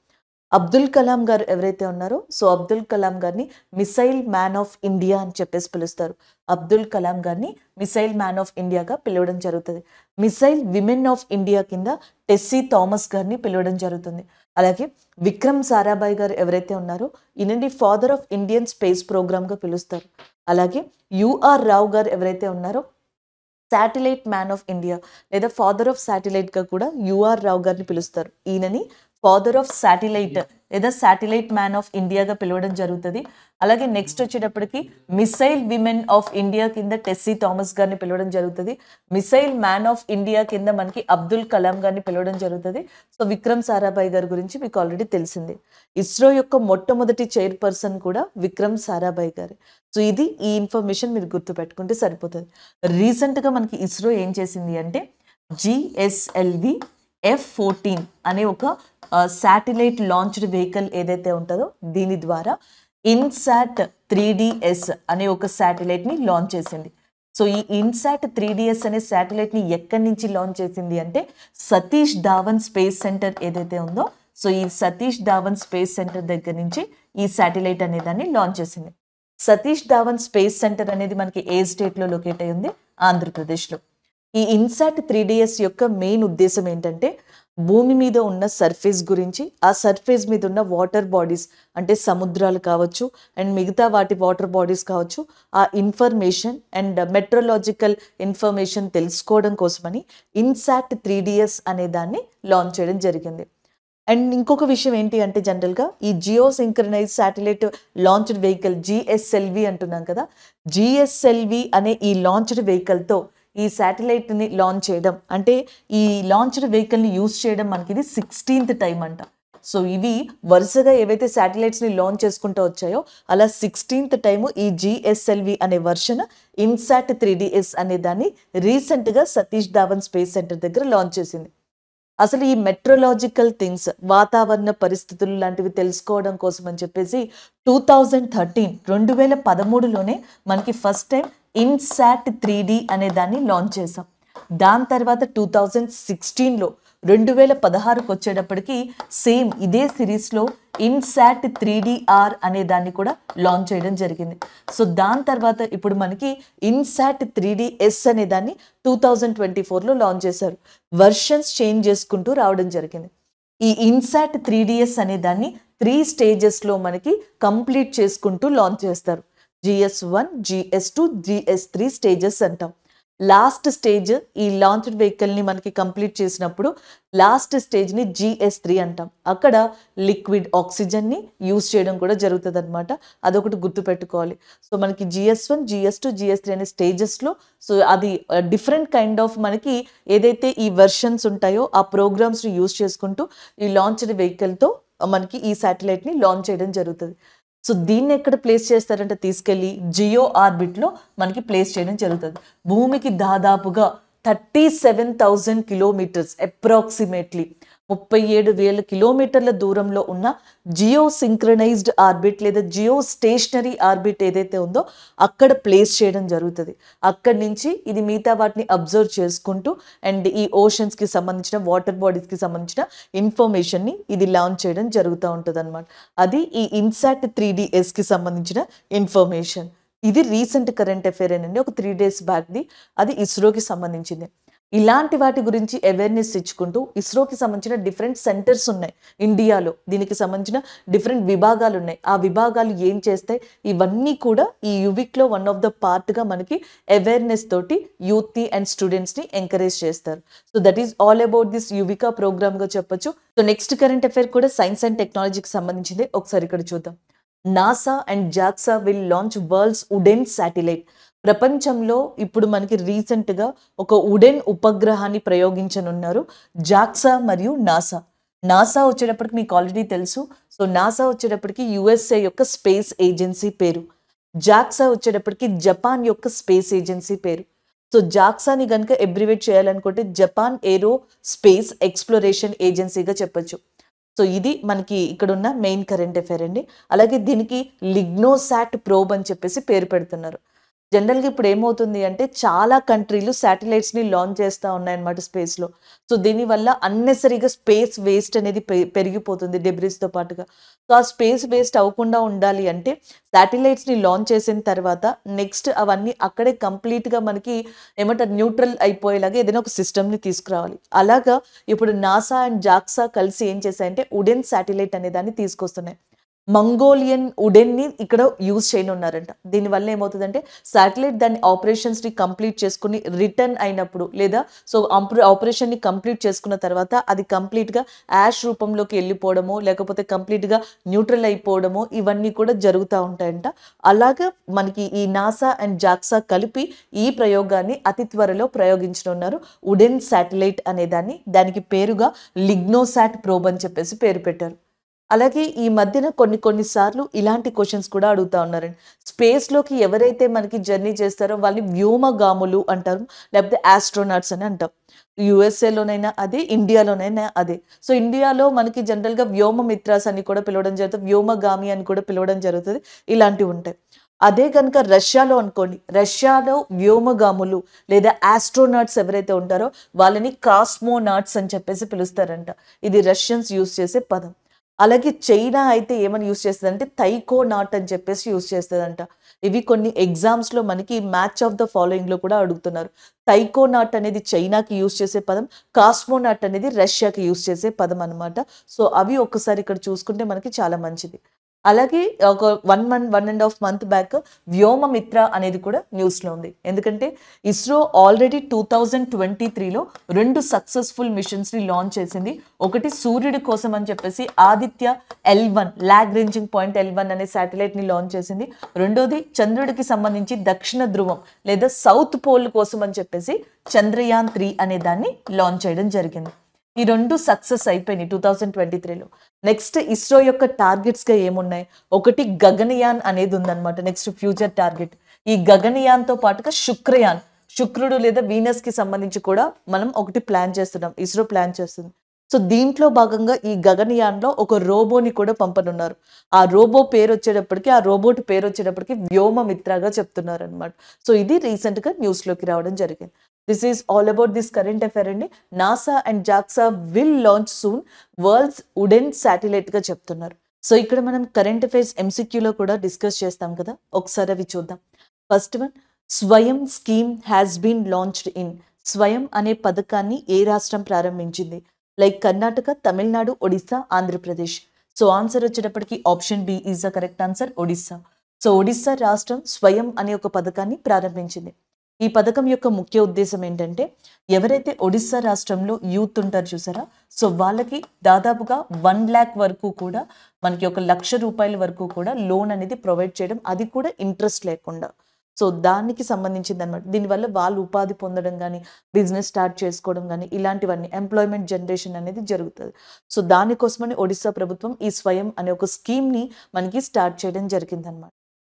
అబ్దుల్ కలాం గారు ఎవరైతే ఉన్నారో సో అబ్దుల్ కలాం గారిని మిసైల్ మ్యాన్ ఆఫ్ ఇండియా అని చెప్పేసి పిలుస్తారు. అబ్దుల్ కలాం గారిని మిసైల్ మ్యాన్ ఆఫ్ ఇండియాగా పిలవడం జరుగుతుంది. మిసైల్ విమెన్ ఆఫ్ ఇండియా కింద టెస్సీ థామస్ గారిని పిలవడం జరుగుతుంది. అలాగే విక్రమ్ సారాభాయ్ గారు ఎవరైతే ఉన్నారో ఈయనని ఫాదర్ ఆఫ్ ఇండియన్ స్పేస్ ప్రోగ్రామ్గా పిలుస్తారు. అలాగే యుఆర్ రావు గారు ఎవరైతే ఉన్నారో శాటిలైట్ మ్యాన్ ఆఫ్ ఇండియా లేదా ఫాదర్ ఆఫ్ శాటిలైట్గా కూడా యుఆర్ రావు గారిని పిలుస్తారు. ఈయనని ఫాదర్ ఆఫ్ శాటిలైట్ లేదా శాటిలైట్ మ్యాన్ ఆఫ్ ఇండియాగా పిలవడం జరుగుతుంది. అలాగే నెక్స్ట్ వచ్చేటప్పటికి మిసైల్ విమెన్ ఆఫ్ ఇండియా కింద టెస్సీ థామస్ గారిని పిలవడం జరుగుతుంది. మిసైల్ మ్యాన్ ఆఫ్ ఇండియా కింద మనకి అబ్దుల్ కలాం గారిని పిలవడం జరుగుతుంది. సో విక్రమ్ సారాభాయ్ గారి గురించి మీకు ఆల్రెడీ తెలిసింది. ఇస్రో యొక్క మొట్టమొదటి చైర్పర్సన్ కూడా విక్రమ్ సారాభాయ్ గారు. సో ఇది ఈ ఇన్ఫర్మేషన్ మీరు గుర్తుపెట్టుకుంటే సరిపోతుంది. రీసెంట్గా మనకి ఇస్రో ఏం చేసింది అంటే GSLV F-14 అనే ఒక శాటిలైట్ లాంచ్డ్ వెహికల్ ఏదైతే ఉంటుందో దీని ద్వారా ఇన్సాట్ 3DS అనే ఒక శాటిలైట్ని లాంచ్ చేసింది. సో ఈ ఇన్సాట్ 3DS అనే శాటిలైట్ని ఎక్కడి నుంచి లాంచ్ చేసింది అంటే సతీష్ ధావన్ స్పేస్ సెంటర్ ఏదైతే ఉందో సో ఈ సతీష్ ధావన్ స్పేస్ సెంటర్ దగ్గర నుంచి ఈ శాటిలైట్ అనే దాన్ని లాంచ్ చేసింది. సతీష్ ధావన్ స్పేస్ సెంటర్ అనేది మనకి ఏ స్టేట్లో లొకేట్ అయి ఉంది? ఆంధ్రప్రదేశ్లో. ఈ ఇన్సాట్ 3DS యొక్క మెయిన్ ఉద్దేశం ఏంటంటే భూమి మీద ఉన్న సర్ఫేస్ గురించి, ఆ సర్ఫేస్ మీద ఉన్న వాటర్ బాడీస్ అంటే సముద్రాలు కావచ్చు అండ్ మిగతా వాటి వాటర్ బాడీస్ కావచ్చు, ఆ ఇన్ఫర్మేషన్ అండ్ మెట్రలాజికల్ ఇన్ఫర్మేషన్ తెలుసుకోవడం కోసమని ఇన్సాట్ 3DS అనే దాన్ని లాంచ్ చేయడం జరిగింది. అండ్ ఇంకొక విషయం ఏంటి అంటే జనరల్గా ఈ geo synchronise satellite launched vehicle GSLV అంటున్నాం కదా, జిఎస్ఎల్వి అనే ఈ లాంచ్డ్ వెహికల్తో ఈ శాటిలైట్ని లాంచ్ చేయడం అంటే ఈ లాంచ్డ్ వెహికల్ని యూజ్ చేయడం మనకి ఇది 16th టైం అంట. సో ఇవి వరుసగా ఏవైతే శాటిలైట్స్ని లాంచ్ చేసుకుంటూ వచ్చాయో అలా 16th టైము ఈ జిఎస్ఎల్వి అనే వర్షన్ ఇన్సాట్ 3DS అనే దాన్ని రీసెంట్గా సతీష్ ధావన్ స్పేస్ సెంటర్ దగ్గర లాంచ్ చేసింది. అసలు ఈ మెట్రోలాజికల్ థింగ్స్ వాతావరణ పరిస్థితులు లాంటివి తెలుసుకోవడం కోసం అని చెప్పేసి 2013లోనే మనకి ఫస్ట్ టైం ఇన్సాట్ 3D అనే దాన్ని లాంచ్ చేసాం. దాని తర్వాత 2016లో 2016కి వచ్చేటప్పటికి సేమ్ ఇదే సిరీస్లో ఇన్సాట్ 3DR అనే దాన్ని కూడా లాంచ్ చేయడం జరిగింది. సో దాని తర్వాత ఇప్పుడు మనకి ఇన్సాట్ 3DS అనే దాన్ని 2024లో లాంచ్ చేశారు. వర్షన్స్ చేంజ్ చేసుకుంటూ రావడం జరిగింది. ఈ ఇన్సాట్ 3DS అనే దాన్ని 3 స్టేజెస్లో మనకి కంప్లీట్ చేసుకుంటూ లాంచ్ చేస్తారు. GS1, GS2, GS3 స్టేజెస్ అంటాం. లాస్ట్ స్టేజ్ ఈ లాంచ్డ్ వెహికల్ని మనకి కంప్లీట్ చేసినప్పుడు లాస్ట్ స్టేజ్ని GS3 అంటాం. అక్కడ లిక్విడ్ ఆక్సిజన్ని యూజ్ చేయడం కూడా జరుగుతుంది అనమాట. అదొకటి గుర్తుపెట్టుకోవాలి. సో మనకి GS1, GS2, GS3 అనే స్టేజెస్లో సో అది డిఫరెంట్ కైండ్ ఆఫ్ మనకి ఏదైతే ఈ వెర్షన్స్ ఉంటాయో ఆ ప్రోగ్రామ్స్ని యూజ్ చేసుకుంటూ ఈ లాంచ్డ్ వెహికల్తో మనకి ఈ శాటిలైట్ని లాంచ్ చేయడం జరుగుతుంది. సో దీన్ని ఎక్కడ ప్లేస్ చేస్తారంటే తీసుకెళ్ళి జియో ఆర్బిట్లో మనకి ప్లేస్ చేయడం జరుగుతుంది. భూమికి దాదాపుగా 37,000 కిలోమీటర్స్ అప్రాక్సిమేట్లీ 37,000 కిలోమీటర్ల దూరంలో ఉన్న జియో సింక్రనైజ్డ్ ఆర్బిట్ లేదా జియో స్టేషనరీ ఆర్బిట్ ఏదైతే ఉందో అక్కడ ప్లేస్ చేయడం జరుగుతుంది. అక్కడి నుంచి ఇది మిగతా వాటిని అబ్జర్వ్ చేసుకుంటూ అండ్ ఈ ఓషన్స్కి సంబంధించిన వాటర్ బాడీస్కి సంబంధించిన ఇన్ఫర్మేషన్ని ఇది లాంచ్ చేయడం జరుగుతూ ఉంటుంది అనమాట. అది ఈ ఇన్సాట్ 3DSకి సంబంధించిన ఇన్ఫర్మేషన్. ఇది రీసెంట్ కరెంట్ అఫైర్ అండి, ఒక 3 days బ్యాక్ది. అది ఇస్రోకి సంబంధించింది. ఇలాంటి వాటి గురించి అవేర్నెస్ ఇచ్చుకుంటూ ఇస్రోకి సంబంధించిన డిఫరెంట్ సెంటర్స్ ఉన్నాయి ఇండియాలో. దీనికి సంబంధించిన డిఫరెంట్ విభాగాలు ఉన్నాయి. ఆ విభాగాలు ఏం చేస్తాయి ఇవన్నీ కూడా ఈ యువిక్లో వన్ ఆఫ్ ద పార్ట్గా మనకి అవేర్నెస్ తోటి యూత్ని అండ్ స్టూడెంట్స్ని ఎంకరేజ్ చేస్తారు. So that is all about this Yuvika ప్రోగ్రామ్గా చెప్పొచ్చు. సో నెక్స్ట్ కరెంట్ అఫైర్ కూడా సైన్స్ అండ్ టెక్నాలజీకి సంబంధించింది. ఒకసారి ఇక్కడ చూద్దాం. NASA and JAXA will launch world's wooden satellite. ప్రపంచంలో ఇప్పుడు మనకి రీసెంట్గా ఒక వుడెన్ ఉపగ్రహాన్ని ప్రయోగించనున్నారు జాక్సా మరియు నాసా. నాసా వచ్చేటప్పటికి మీకు ఆల్రెడీ తెలుసు. సో నాసా వచ్చేటప్పటికి USA యొక్క స్పేస్ ఏజెన్సీ పేరు. జాక్సా వచ్చేటప్పటికి జపాన్ యొక్క స్పేస్ ఏజెన్సీ పేరు. సో జాక్సాని కనుక ఎబ్రివేట్ చేయాలనుకుంటే జపాన్ ఏరో స్పేస్ ఎక్స్ప్లోరేషన్ ఏజెన్సీగా చెప్పొచ్చు. సో ఇది మనకి ఇక్కడ ఉన్న మెయిన్ కరెంట్ అఫైర్ అండి. అలాగే దీనికి లిగ్నోసాట్ ప్రోబ్ అని చెప్పేసి పేరు పెడుతున్నారు. జనరల్గా ఇప్పుడు ఏమవుతుంది అంటే చాలా కంట్రీలు శాటిలైట్స్ని లాంచ్ చేస్తూ ఉన్నాయన్నమాట స్పేస్లో. సో దీనివల్ల అన్నెసరీగా స్పేస్ వేస్ట్ అనేది పెరిగిపోతుంది డెబ్రిస్తో పాటుగా. సో ఆ స్పేస్ వేస్ట్ అవ్వకుండా ఉండాలి అంటే శాటిలైట్స్ని లాంచ్ చేసిన తర్వాత నెక్స్ట్ అవన్నీ అక్కడే కంప్లీట్గా మనకి ఏమంటారు న్యూట్రల్ అయిపోయేలాగా ఏదైనా ఒక సిస్టమ్ని తీసుకురావాలి. అలాగా ఇప్పుడు నాసా అండ్ జాక్సా కలిసి ఏం చేశాయంటే వుడెన్ శాటిలైట్ అనే దాన్ని తీసుకొస్తున్నాయి. మంగోలియన్ వుడెన్ని ఇక్కడ యూజ్ చేయనున్నారంట. దీనివల్ల ఏమవుతుందంటే శాటిలైట్ దాని ఆపరేషన్స్ని కంప్లీట్ చేసుకుని రిటర్న్ అయినప్పుడు లేదా సో ఆపరేషన్ని కంప్లీట్ చేసుకున్న తర్వాత అది కంప్లీట్గా యాష్ రూపంలోకి వెళ్ళిపోవడమో లేకపోతే కంప్లీట్గా న్యూట్రల్ అయిపోవడమో ఇవన్నీ కూడా జరుగుతూ ఉంటాయంట. అలాగా మనకి ఈ నాసా అండ్ జాక్సా కలిపి ఈ ప్రయోగాన్ని అతి త్వరలో ప్రయోగించనున్నారు. వుడెన్ శాటిలైట్ అనే దానికి పేరుగా లిగ్నోసాట్ ప్రోబ్ అని చెప్పేసి పేరు పెట్టారు. అలాగే ఈ మధ్యన కొన్నిసార్లు ఇలాంటి క్వశ్చన్స్ కూడా అడుగుతూ ఉన్నారండి. స్పేస్లోకి ఎవరైతే మనకి జర్నీ చేస్తారో వాళ్ళని వ్యోమగాములు అంటారు, లేకపోతే ఆస్ట్రోనాట్స్ అని అంటాం. USAలోనైనా అదే, ఇండియాలోనైనా అదే. సో ఇండియాలో మనకి జనరల్గా వ్యోమమిత్రాస్ అని కూడా పిలవడం జరుగుతుంది, వ్యోమగామి అని కూడా పిలవడం జరుగుతుంది. ఇలాంటివి ఉంటాయి. అదే కనుక రష్యాలో అనుకోండి, రష్యాలో వ్యోమగాములు లేదా ఆస్ట్రోనాట్స్ ఎవరైతే ఉంటారో వాళ్ళని కాస్మోనాట్స్ అని చెప్పేసి పిలుస్తారంట. ఇది రష్యన్స్ యూజ్ చేసే పదం. అలాగే చైనా అయితే ఏమని యూజ్ చేస్తదంటే థైకోనాట్ అని చెప్పేసి యూజ్ చేస్తదంట. ఇవి కొన్ని ఎగ్జామ్స్‌లో మనకి మ్యాచ్ ఆఫ్ ద ఫాలోయింగ్‌లో కూడా అడుగుతున్నారు. థైకోనాట్ అనేది చైనాకి యూజ్ చేసే పదం. కాస్మోనాట్ అనేది రష్యాకి యూజ్ చేసే పదం అన్నమాట. సో, అవి ఒక్కసారి ఇక్కడ చూసుకుంటే మనకి చాలా మంచిది. అలాగే ఒక 1 మంత్, 1 ½ మంత్ బ్యాక్ వ్యోమమిత్ర అనేది కూడా న్యూస్‌లో ఉంది. ఎందుకంటే ఇస్రో ఆల్రెడీ 2023లో 2 సక్సెస్‌ఫుల్ మిషన్స్‌ని లాంచ్ చేసింది. ఒకటి సూర్యుడి కోసం అని చెప్పేసి ఆదిత్య L1 లాగ్రేంజింగ్ పాయింట్ L1 అనే శాటిలైట్‌ని లాంచ్ చేసింది. రెండోది చంద్రుడికి సంబంధించి దక్షిణ ధ్రువం లేదా సౌత్ పోల్ కోసం అని చెప్పేసి చంద్రయాన్ 3 అనే దాన్ని లాంచ్ చేయడం జరిగింది. ఈ 2 సక్సెస్ అయిపోయినాయి 2023లో. నెక్స్ట్ ఇస్రో యొక్క టార్గెట్స్‌గా ఏమున్నాయి? ఒకటి గగనయాన్ అనేది ఉందన్నమాట. Next future target. ఈ గగనయాన్‌తో పాటుగా శుక్రయాన్, శుక్రుడు లేదా వీనస్‌కి సంబంధించి కూడా మనం ఒకటి ప్లాన్ చేస్తున్నాం. ఇస్రో ప్లాన్ చేస్తుంది. సో, దీంట్లో భాగంగా ఈ గగనయాన్‌లో ఒక రోబోని కూడా పంపనున్నారు. ఆ రోబో పేరొచ్చేటప్పటికి, ఆ రోబోట్ పేరొచ్చేటప్పటికి వ్యోమమిత్రగా చెప్తున్నారనమాట. సో, ఇది రీసెంట్‌గా న్యూస్‌లోకి రావడం జరిగింది. This is all about this current affair అండి. NASA and JAXA will launch soon world's wooden శాటిలైట్‌గా చెప్తున్నారు. సో, ఇక్కడ మనం కరెంట్ అఫైర్స్ ఎంసీక్యూలో కూడా డిస్కస్ చేస్తాం కదా! ఒకసారి అవి చూద్దాం. First one, Swayam scheme has been launched in. Swayam అనే పథకాన్ని ఏ రాష్ట్రం ప్రారంభించింది? Like Karnataka, Tamil Nadu, Odisha, Andhra Pradesh. So, answer వచ్చేటప్పటికి option B is the correct answer, Odisha. So, Odisha రాష్ట్రం స్వయం అనే ఒక పథకాన్ని ప్రారంభించింది. ఈ పథకం యొక్క ముఖ్య ఉద్దేశం ఏంటంటే, ఎవరైతే ఒడిస్సా రాష్ట్రంలో యూత్ ఉంటారు చూసారా? సో, వాళ్ళకి దాదాపుగా 1,00,000 వరకు కూడా మనకి ఒక ₹1,00,000 వరకు కూడా లోన్ అనేది ప్రొవైడ్ చేయడం, అది కూడా ఇంట్రెస్ట్ లేకుండా. సో, దానికి సంబంధించిందనమాట. దీనివల్ల వాళ్ళు ఉపాధి పొందడం గానీ, బిజినెస్ స్టార్ట్ చేసుకోవడం గానీ, ఇలాంటివన్నీ ఎంప్లాయ్‌మెంట్ జనరేషన్ అనేది జరుగుతది. సో, దానికోసమని ఒడిస్సా ప్రభుత్వం ఈ స్వయం అనే ఒక స్కీమ్‌ని మనకి స్టార్ట్ చేయడం జరిగిందనమాట.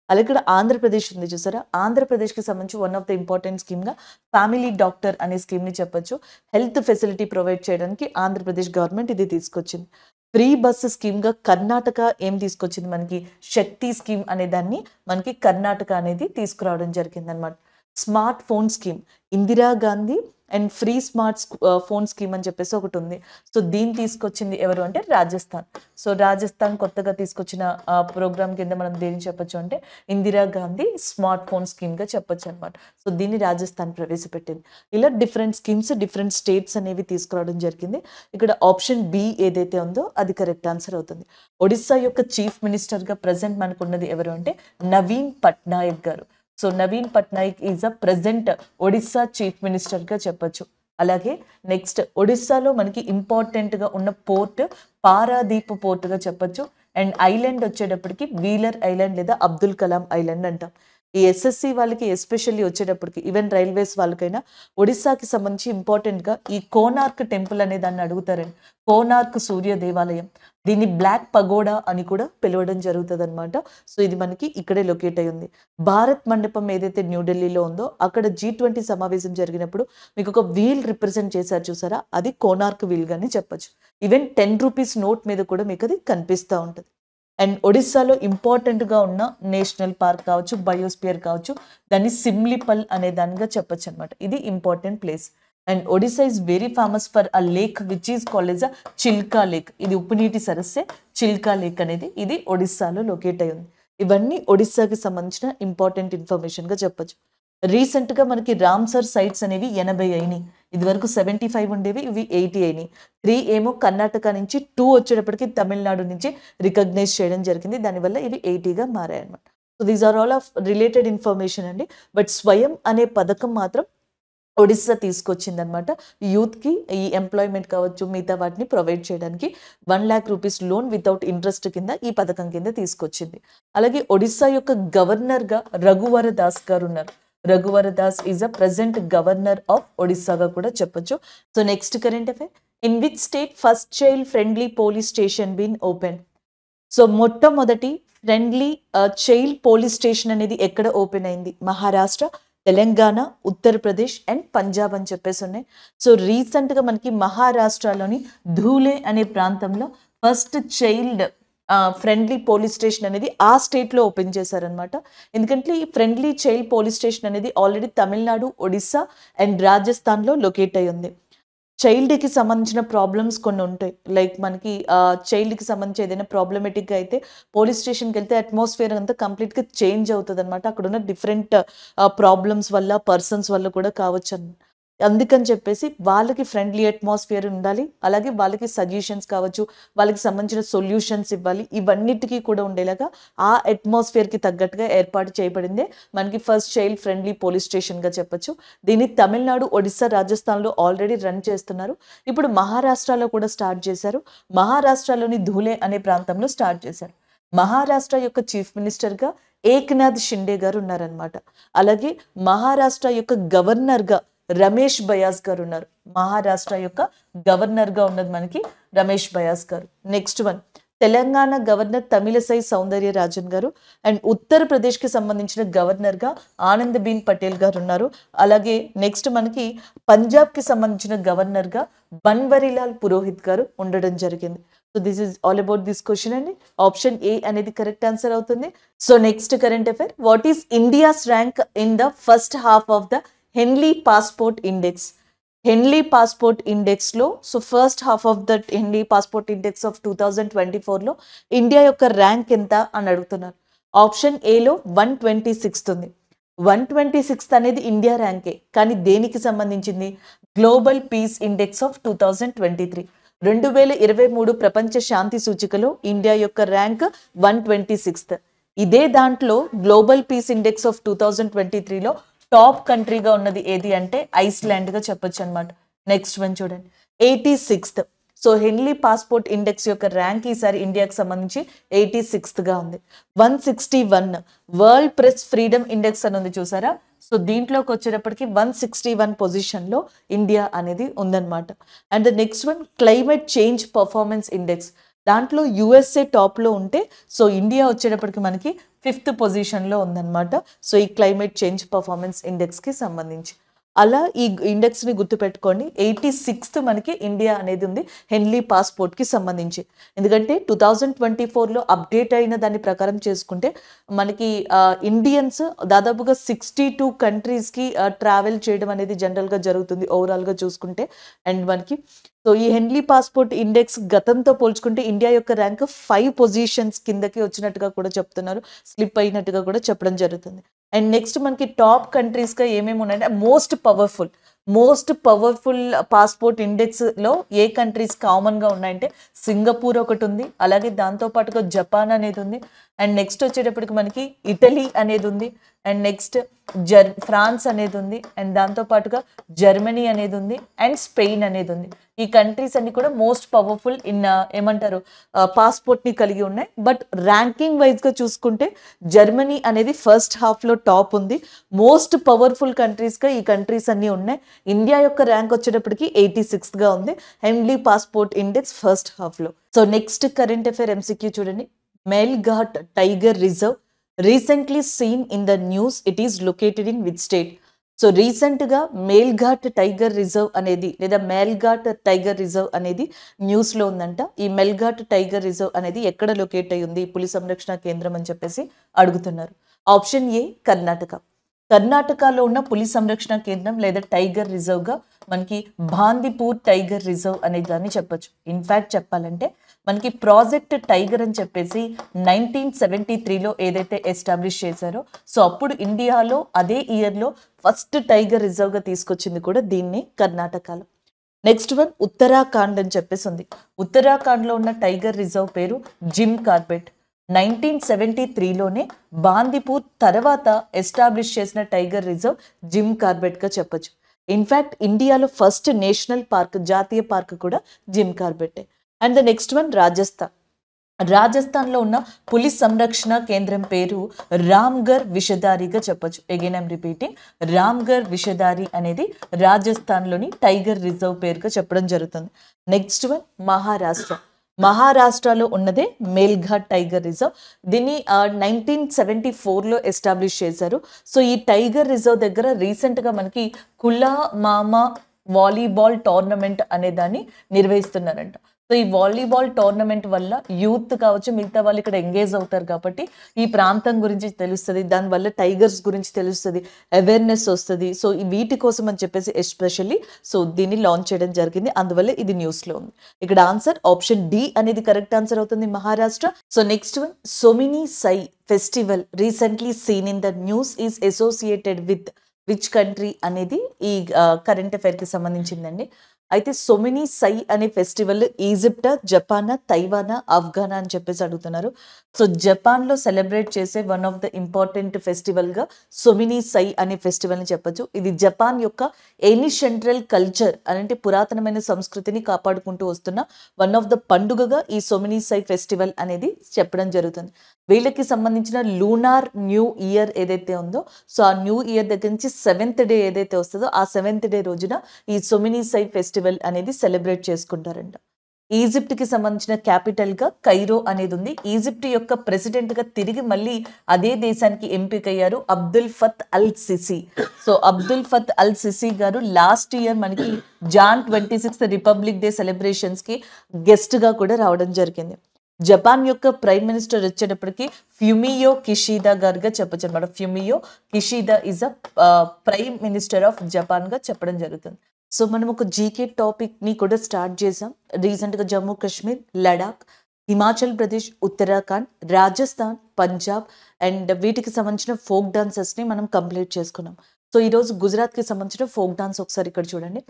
అలాగే ఇక్కడ ఆంధ్రప్రదేశ్ ఉంది చూసారా? ఆంధ్రప్రదేశ్‌కి సంబంధించి వన్ ఆఫ్ ద ఇంపార్టెంట్ స్కీమ్‌గా ఫ్యామిలీ డాక్టర్ అనే స్కీమ్‌ని చెప్పొచ్చు. హెల్త్ ఫెసిలిటీ ప్రొవైడ్ చేయడానికి ఆంధ్రప్రదేశ్ గవర్నమెంట్ ఇది తీసుకొచ్చింది. ఫ్రీ బస్ స్కీమ్‌గా కర్ణాటక ఏం తీసుకొచ్చింది మనకి? శక్తి స్కీమ్ అనే దాన్ని మనకి కర్ణాటక అనేది తీసుకురావడం జరిగిందనమాట. Smart phone scheme Indira Gandhi and free smart phone scheme అని చెప్పేసి ఒకటి ఉంది. సో, దీన్ని తీసుకొచ్చింది ఎవరు అంటే రాజస్థాన్. సో, రాజస్థాన్ కొత్తగా తీసుకొచ్చిన ప్రోగ్రామ్ కింద మనం దేన్ని చెప్పొచ్చు అంటే ఇందిరా గాంధీ స్మార్ట్ ఫోన్ స్కీమ్‌గా చెప్పొచ్చు అనమాట. సో, దీన్ని రాజస్థాన్ ప్రవేశపెట్టింది. ఇలా డిఫరెంట్ స్కీమ్స్, డిఫరెంట్ స్టేట్స్ అనేవి తీసుకురావడం జరిగింది. ఇక్కడ ఆప్షన్ బి ఏదైతే ఉందో అది కరెక్ట్ ఆన్సర్ అవుతుంది. ఒడిస్సా యొక్క చీఫ్ మినిస్టర్‌గా ప్రెజెంట్ మనకున్నది ఎవరు అంటే నవీన్ పట్నాయక్ గారు. So, Naveen Patnaik is a present Odisha chief మినిస్టర్‌గా చెప్పొచ్చు. అలాగే నెక్స్ట్ ఒడిస్సాలో మనకి ఇంపార్టెంట్‌గా ఉన్న పోర్ట్ పారాదీప్ పోర్ట్‌గా చెప్పొచ్చు. అండ్ ఐలాండ్ వచ్చేటప్పటికి వీలర్ ఐలాండ్ లేదా అబ్దుల్ కలాం ఐలాండ్ అంటాం. ఈ ఎస్ఎస్‌సి వాళ్ళకి ఎస్పెషల్లీ వచ్చేటప్పటికి ఈవెన్ రైల్వేస్ వాళ్ళకైనా ఒడిస్సాకి సంబంధించి ఇంపార్టెంట్‌గా ఈ కోనార్క్ టెంపుల్ అనే దాన్ని అడుగుతారండి. కోనార్క్ సూర్య దేవాలయం. దీన్ని బ్లాక్ పగోడా అని కూడా పిలవడం జరుగుతదనమాట. సో, ఇది మనకి ఇక్కడే లొకేట్ అయ్యి ఉంది. భారత్ మండపం ఏదైతే న్యూఢిల్లీలో ఉందో అక్కడ G20 సమావేశం జరిగినప్పుడు మీకు ఒక వీల్ రిప్రజెంట్ చేశారు చూసారా? అది కోనార్క్ వీల్‌గానే చెప్పొచ్చు. ఈవెన్ ₹10 నోట్ మీద కూడా మీకు అది కనిపిస్తా ఉంటది. అండ్ ఒడిస్సాలో ఇంపార్టెంట్‌గా ఉన్న నేషనల్ పార్క్ కావచ్చు, బయోస్పియర్ కావచ్చు, దాన్ని సిమ్లిపల్ అనే దానిగా చెప్పొచ్చు అనమాట. ఇది important place. And Odisha is very famous for a lake which is called as a Chilka lake. ఇది ఉప్పునీటి సరస్సే చిల్కా లేక్ అనేది. ఇది ఒడిస్సాలో లొకేట్ అయి ఉంది. ఇవన్నీ ఒడిస్సాకి సంబంధించిన ఇంపార్టెంట్ ఇన్ఫర్మేషన్‌గా చెప్పొచ్చు. రీసెంట్‌గా మనకి రామ్‌సర్ సైట్స్ అనేవి 80 అయినాయి. ఇదివరకు 75 ఉండేవి. ఇవి 80 అయినాయి. 3 ఏమో కర్ణాటక నుంచి, 2 వచ్చేటప్పటికి తమిళనాడు నుంచి రికగ్నైజ్ చేయడం జరిగింది. దానివల్ల ఇవి 80గా మారాయన్నమాట. So, these are all of related information అండి. బట్ స్వయం అనే పథకం మాత్రం ఒడిస్సా తీసుకొచ్చిందనమాట. యూత్‌కి ఈ ఎంప్లాయ్‌మెంట్ కావచ్చు, మిగతా వాటిని ప్రొవైడ్ చేయడానికి ₹1,00,000 లోన్ వితౌట్ ఇంట్రెస్ట్ కింద ఈ పథకం కింద తీసుకొచ్చింది. అలాగే ఒడిస్సా యొక్క గవర్నర్‌గా రఘువర దాస్ గారు ఉన్నారు. Raghubar Das is a present governor of ఒడిస్సాగా కూడా చెప్పొచ్చు. So, next current affair. In which state first child friendly police station been open? So, మొట్టమొదటి ఫ్రెండ్లీ చైల్డ్ పోలీస్ స్టేషన్ అనేది ఎక్కడ ఓపెన్ అయింది? మహారాష్ట్ర, తెలంగాణ, ఉత్తరప్రదేశ్ అండ్ పంజాబ్ అని చెప్పేసి ఉన్నాయి. సో, రీసెంట్‌గా మనకి మహారాష్ట్రలోని ధూలే అనే ప్రాంతంలో first child friendly police station అనేది ఆ స్టేట్‌లో ఓపెన్ చేశారనమాట. ఎందుకంటే ఈ ఫ్రెండ్లీ చైల్డ్ పోలీస్ స్టేషన్ అనేది ఆల్రెడీ తమిళనాడు, ఒడిస్సా అండ్ రాజస్థాన్‌లో లొకేట్ అయ్యి ఉంది. చైల్డ్‌కి సంబంధించిన ప్రాబ్లమ్స్ కొన్ని ఉంటాయి. లైక్ మనకి చైల్డ్‌కి సంబంధించి ఏదైనా ప్రాబ్లమాటిక్‌గా అయితే పోలీస్ స్టేషన్‌కెళ్తే అట్మాస్ఫియర్ అంతా కంప్లీట్‌గా చేంజ్ అవుతదనమాట. అక్కడున్న డిఫరెంట్ ప్రాబ్లమ్స్ వల్ల, పర్సన్స్ వల్ల కూడా కావచ్చనమాట. అందుకని చెప్పేసి వాళ్ళకి ఫ్రెండ్లీ అట్మాస్ఫియర్ ఉండాలి. అలాగే వాళ్ళకి సజెషన్స్ కావచ్చు, వాళ్ళకి సంబంధించిన సొల్యూషన్స్ ఇవ్వాలి. ఇవన్నిటికి కూడా ఉండేలాగా ఆ అట్మాస్ఫియర్‌కి తగ్గట్టుగా ఏర్పాటు చేయబడిందే మనకి ఫస్ట్ చైల్డ్ ఫ్రెండ్లీ పోలీస్ స్టేషన్‌గా చెప్పొచ్చు. దీన్ని తమిళనాడు, ఒడిస్సా, రాజస్థాన్‌లో ఆల్రెడీ రన్ చేస్తున్నారు. ఇప్పుడు మహారాష్ట్రలో కూడా స్టార్ట్ చేశారు. మహారాష్ట్రలోని ధూలే అనే ప్రాంతంలో స్టార్ట్ చేశారు. మహారాష్ట్ర యొక్క చీఫ్ మినిస్టర్‌గా ఏక్నాథ్ షిండే గారు ఉన్నారనమాట. అలాగే మహారాష్ట్ర యొక్క గవర్నర్‌గా రమేష్ బయాస్ గారు ఉన్నారు. మహారాష్ట్ర యొక్క గవర్నర్‌గా ఉన్నది మనకి రమేష్ బయాస్ గారు. Next one Telangana governor Tamilisai Soundararajan గారు అండ్ ఉత్తరప్రదేశ్‌కి సంబంధించిన గవర్నర్‌గా ఆనందీబెన్ పటేల్ గారు ఉన్నారు. అలాగే నెక్స్ట్ మనకి పంజాబ్‌కి సంబంధించిన గవర్నర్‌గా బన్వరీలాల్ పురోహిత్ గారు ఉండడం జరిగింది. So this is all about this question అండి. ఆప్షన్ ఏ అనేది కరెక్ట్ ఆన్సర్ అవుతుంది. So next current affair, what is India's rank in the first half of the Henley passport index? Henley passport ఇండెక్స్లో so first half of that Henley passport index of 2024లో India యొక్క rank ఎంత అని అడుగుతున్నారు. Option ఏలో 126 ఉంది. 126 అనేది India ర్యాంకే, కానీ దేనికి సంబంధించింది? Global peace index of 2023. 2023 ప్రపంచ శాంతి సూచికలో ఇండియా యొక్క ర్యాంక్ 126. ఇదే దాంట్లో గ్లోబల్ పీస్ ఇండెక్స్ ఆఫ్ 2023లో టాప్ కంట్రీగా ఉన్నది ఏది అంటే ఐస్లాండ్గా చెప్పొచ్చు అనమాట. నెక్స్ట్ వన్ చూడండి, 86th. సో హెన్లీ పాస్పోర్ట్ ఇండెక్స్ యొక్క ర్యాంక్ ఈసారి ఇండియాకి సంబంధించి 86గా ఉంది. 161 వరల్డ్ ప్రెస్ ఫ్రీడమ్ ఇండెక్స్ అని ఉంది చూసారా. సో దీంట్లోకి వచ్చేటప్పటికి 161 పొజిషన్లో ఇండియా అనేది ఉందన్నమాట. And the next one climate change performance index, దాంట్లో యుఎస్ఏ టాప్లో ఉంటే సో ఇండియా వచ్చేటప్పటికి మనకి 5th పొజిషన్లో ఉందన్నమాట. సో ఈ క్లైమేట్ చేంజ్ పర్ఫార్మెన్స్ ఇండెక్స్కి సంబంధించి అలా ఈ ఇండెక్స్ని గుర్తుపెట్టుకోండి. 86th మనకి ఇండియా అనేది ఉంది హెన్లీ పాస్పోర్ట్కి సంబంధించి. ఎందుకంటే 2024లో అప్డేట్ అయిన దాని ప్రకారం చేసుకుంటే మనకి ఇండియన్స్ దాదాపుగా 62 కంట్రీస్కి ట్రావెల్ చేయడం అనేది జనరల్గా జరుగుతుంది ఓవరాల్గా చూసుకుంటే. అండ్ మనకి సో ఈ హెన్లీ పాస్పోర్ట్ ఇండెక్స్ గతంతో పోల్చుకుంటే ఇండియా యొక్క ర్యాంక్ 5 పొజిషన్స్ కిందకి వచ్చినట్టుగా కూడా చెప్తున్నారు, స్లిప్ అయినట్టుగా కూడా చెప్పడం జరుగుతుంది. అండ్ నెక్స్ట్ మనకి టాప్ కంట్రీస్గా ఏమేమి ఉన్నాయంటే మోస్ట్ పవర్ఫుల్ పాస్పోర్ట్ ఇండెక్స్లో ఏ కంట్రీస్ కామన్గా ఉన్నాయంటే సింగపూర్ ఒకటి ఉంది, అలాగే దాంతోపాటుగా జపాన్ అనేది ఉంది, అండ్ నెక్స్ట్ వచ్చేటప్పటికి మనకి ఇటలీ అనేది ఉంది, అండ్ నెక్స్ట్ ఫ్రాన్స్ అనేది ఉంది, అండ్ దాంతోపాటుగా జర్మనీ అనేది ఉంది, అండ్ స్పెయిన్ అనేది ఉంది. ఈ కంట్రీస్ అన్ని కూడా మోస్ట్ పవర్ఫుల్ ఇన్ ఏమంటారు పాస్పోర్ట్ని కలిగి ఉన్నాయి. బట్ ర్యాంకింగ్ వైజ్గా చూసుకుంటే జర్మనీ అనేది ఫస్ట్ హాఫ్లో టాప్ ఉంది. మోస్ట్ పవర్ఫుల్ కంట్రీస్గా ఈ కంట్రీస్ అన్నీ ఉన్నాయి. ఇండియా యొక్క ర్యాంక్ వచ్చేటప్పటికి 86గా ఉంది హెన్లీ పాస్పోర్ట్ ఇండెక్స్ ఫస్ట్ హాఫ్లో. So next current affair MCQ చూడండి. Melghat tiger reserve recently seen in the news, it is located in which state? So రీసెంట్గా మేల్ఘాట్ టైగర్ రిజర్వ్ అనేది లేదా మేల్ఘాట్ టైగర్ రిజర్వ్ అనేది న్యూస్లో ఉందంట. ఈ మేల్ఘాట్ టైగర్ రిజర్వ్ అనేది ఎక్కడ లొకేట్ అయి ఉంది పులి సంరక్షణ కేంద్రం అని చెప్పేసి అడుగుతున్నారు. Option A Karnataka. కర్ణాటకలో ఉన్న పులి సంరక్షణ కేంద్రం లేదా టైగర్ రిజర్వ్గా మనకి బాందీపూర్ టైగర్ రిజర్వ్ అనే దాన్ని చెప్పొచ్చు. ఇన్ఫ్యాక్ట్ చెప్పాలంటే మనకి ప్రాజెక్ట్ టైగర్ అని చెప్పేసి 1973లో ఏదైతే ఎస్టాబ్లిష్ చేశారో సో అప్పుడు ఇండియాలో అదే ఇయర్లో ఫస్ట్ టైగర్ రిజర్వ్గా తీసుకొచ్చింది కూడా దీన్ని కర్ణాటకలో. నెక్స్ట్ వన్ ఉత్తరాఖండ్ అని చెప్పేసి ఉంది. ఉత్తరాఖండ్లో ఉన్న టైగర్ రిజర్వ్ పేరు జిమ్ కార్బెట్. 1973లోనే బాందీపూర్ తర్వాత ఎస్టాబ్లిష్ చేసిన టైగర్ రిజర్వ్ జిమ్ కార్బెట్గా చెప్పొచ్చు. ఇన్ఫ్యాక్ట్ ఇండియాలో ఫస్ట్ నేషనల్ పార్క్ జాతీయ పార్క్ కూడా జిమ్ కార్బెట్టే. అండ్ ద నెక్స్ట్ వన్ రాజస్థాన్లో ఉన్న పులి సంరక్షణ కేంద్రం పేరు రామ్గర్ విషధారిగా చెప్పొచ్చు. Again I'm repeating, Ramgarh Vishdhari అనేది రాజస్థాన్లోని టైగర్ రిజర్వ్ పేరుగా చెప్పడం జరుగుతుంది. నెక్స్ట్ వన్ మహారాష్ట్రలో ఉన్నదే మేల్ఘాట్ టైగర్ రిజర్వ్. దీన్ని 1974లో ఎస్టాబ్లిష్ చేశారు. సో ఈ టైగర్ రిజర్వ్ దగ్గర రీసెంట్గా మనకి కులా మామా వాలీబాల్ టోర్నమెంట్ అనే దాన్ని నిర్వహిస్తున్నారంట. సో ఈ వాలీబాల్ టోర్నమెంట్ వల్ల యూత్ కావచ్చు, మిగతా వాళ్ళు ఇక్కడ ఎంగేజ్ అవుతారు కాబట్టి ఈ ప్రాంతం గురించి తెలుస్తది. దానివల్ల టైగర్స్ గురించి తెలుస్తది. అవేర్‌నెస్ వస్తది. సో ఈ వీటి కోసం అని చెప్పేసి ఎస్పెషల్లీ సో దీన్ని లాంచ్ చేయడం జరిగింది. అందువల్ల ఇది న్యూస్‌లో ఉంది. ఇక్కడ ఆన్సర్ ఆప్షన్ డి అనేది కరెక్ట్ ఆన్సర్ అవుతుంది, Maharashtra. So next one, Sominsai festival recently seen in the news is associated with which country అనేది ఈ కరెంట్ అఫైర్‌కి సంబంధించిందండి. అయితే సోమిని సై అనే ఫెస్టివల్ ఈజిప్టా, జపానా, తైవానా, ఆఫ్ఘానా అని చెప్పేసి అడుగుతున్నారు. సో జపాన్‌లో సెలబ్రేట్ చేసే one of the important ఫెస్టివల్‌గా Somini సై అనే ఫెస్టివల్‌ని చెప్పొచ్చు. ఇది జపాన్ యొక్క ఏన్షియంట్రల్ కల్చర్ అంటే పురాతనమైన సంస్కృతిని కాపాడుకుంటూ వస్తున్న వన్ ఆఫ్ ద పండుగగా ఈ సోమిని సై ఫెస్టివల్ అనేది చెప్పడం జరుగుతుంది. వీళ్ళకి సంబంధించిన లూనార్ న్యూ ఇయర్ ఏదైతే ఉందో, సో ఆ న్యూ ఇయర్ దగ్గర నుంచి 7th డే ఏదైతే వస్తుందో ఆ 7th డే రోజున ఈ సోమిని సై ఫెస్టివల్ అనేది సెలబ్రేట్ చేసుకుంటారంట. ఈజిప్ట్‌కి సంబంధించిన క్యాపిటల్‌గా కైరో అనేది ఉంది. ఈజిప్ట్ యొక్క ప్రెసిడెంట్‌గా తిరిగి మళ్ళీ అదే దేశానికి ఎంపికయ్యారు Abdul ఫత్ al Sisi. So Abdul ఫత్ al Sisi గారు లాస్ట్ ఇయర్ మనకి జాన్ 26 రిపబ్లిక్ డే సెలబ్రేషన్స్‌కి గెస్ట్‌గా కూడా రావడం జరిగింది. జపాన్ యొక్క ప్రైమ్ మినిస్టర్ వచ్చేటప్పటికి ఫ్యూమియో కిషిదా గారుగా చెప్పొచ్చు అనమాట. Fumio Kishida is a prime minister of Japan గా చెప్పడం జరుగుతుంది. సో మనం ఒక జీకే టాపిక్ ని కూడా స్టార్ట్ చేసాం. రీసెంట్ గా జమ్మూ కాశ్మీర్, లడాక్, హిమాచల్ ప్రదేశ్, ఉత్తరాఖండ్, రాజస్థాన్, పంజాబ్ అండ్ వీటికి సంబంధించిన ఫోక్ డాన్సెస్ ని మనం కంప్లీట్ చేసుకున్నాం. సో ఈ రోజు గుజరాత్ కి సంబంధించిన ఫోక్ డాన్స్ ఒకసారి ఇక్కడ చూడండి.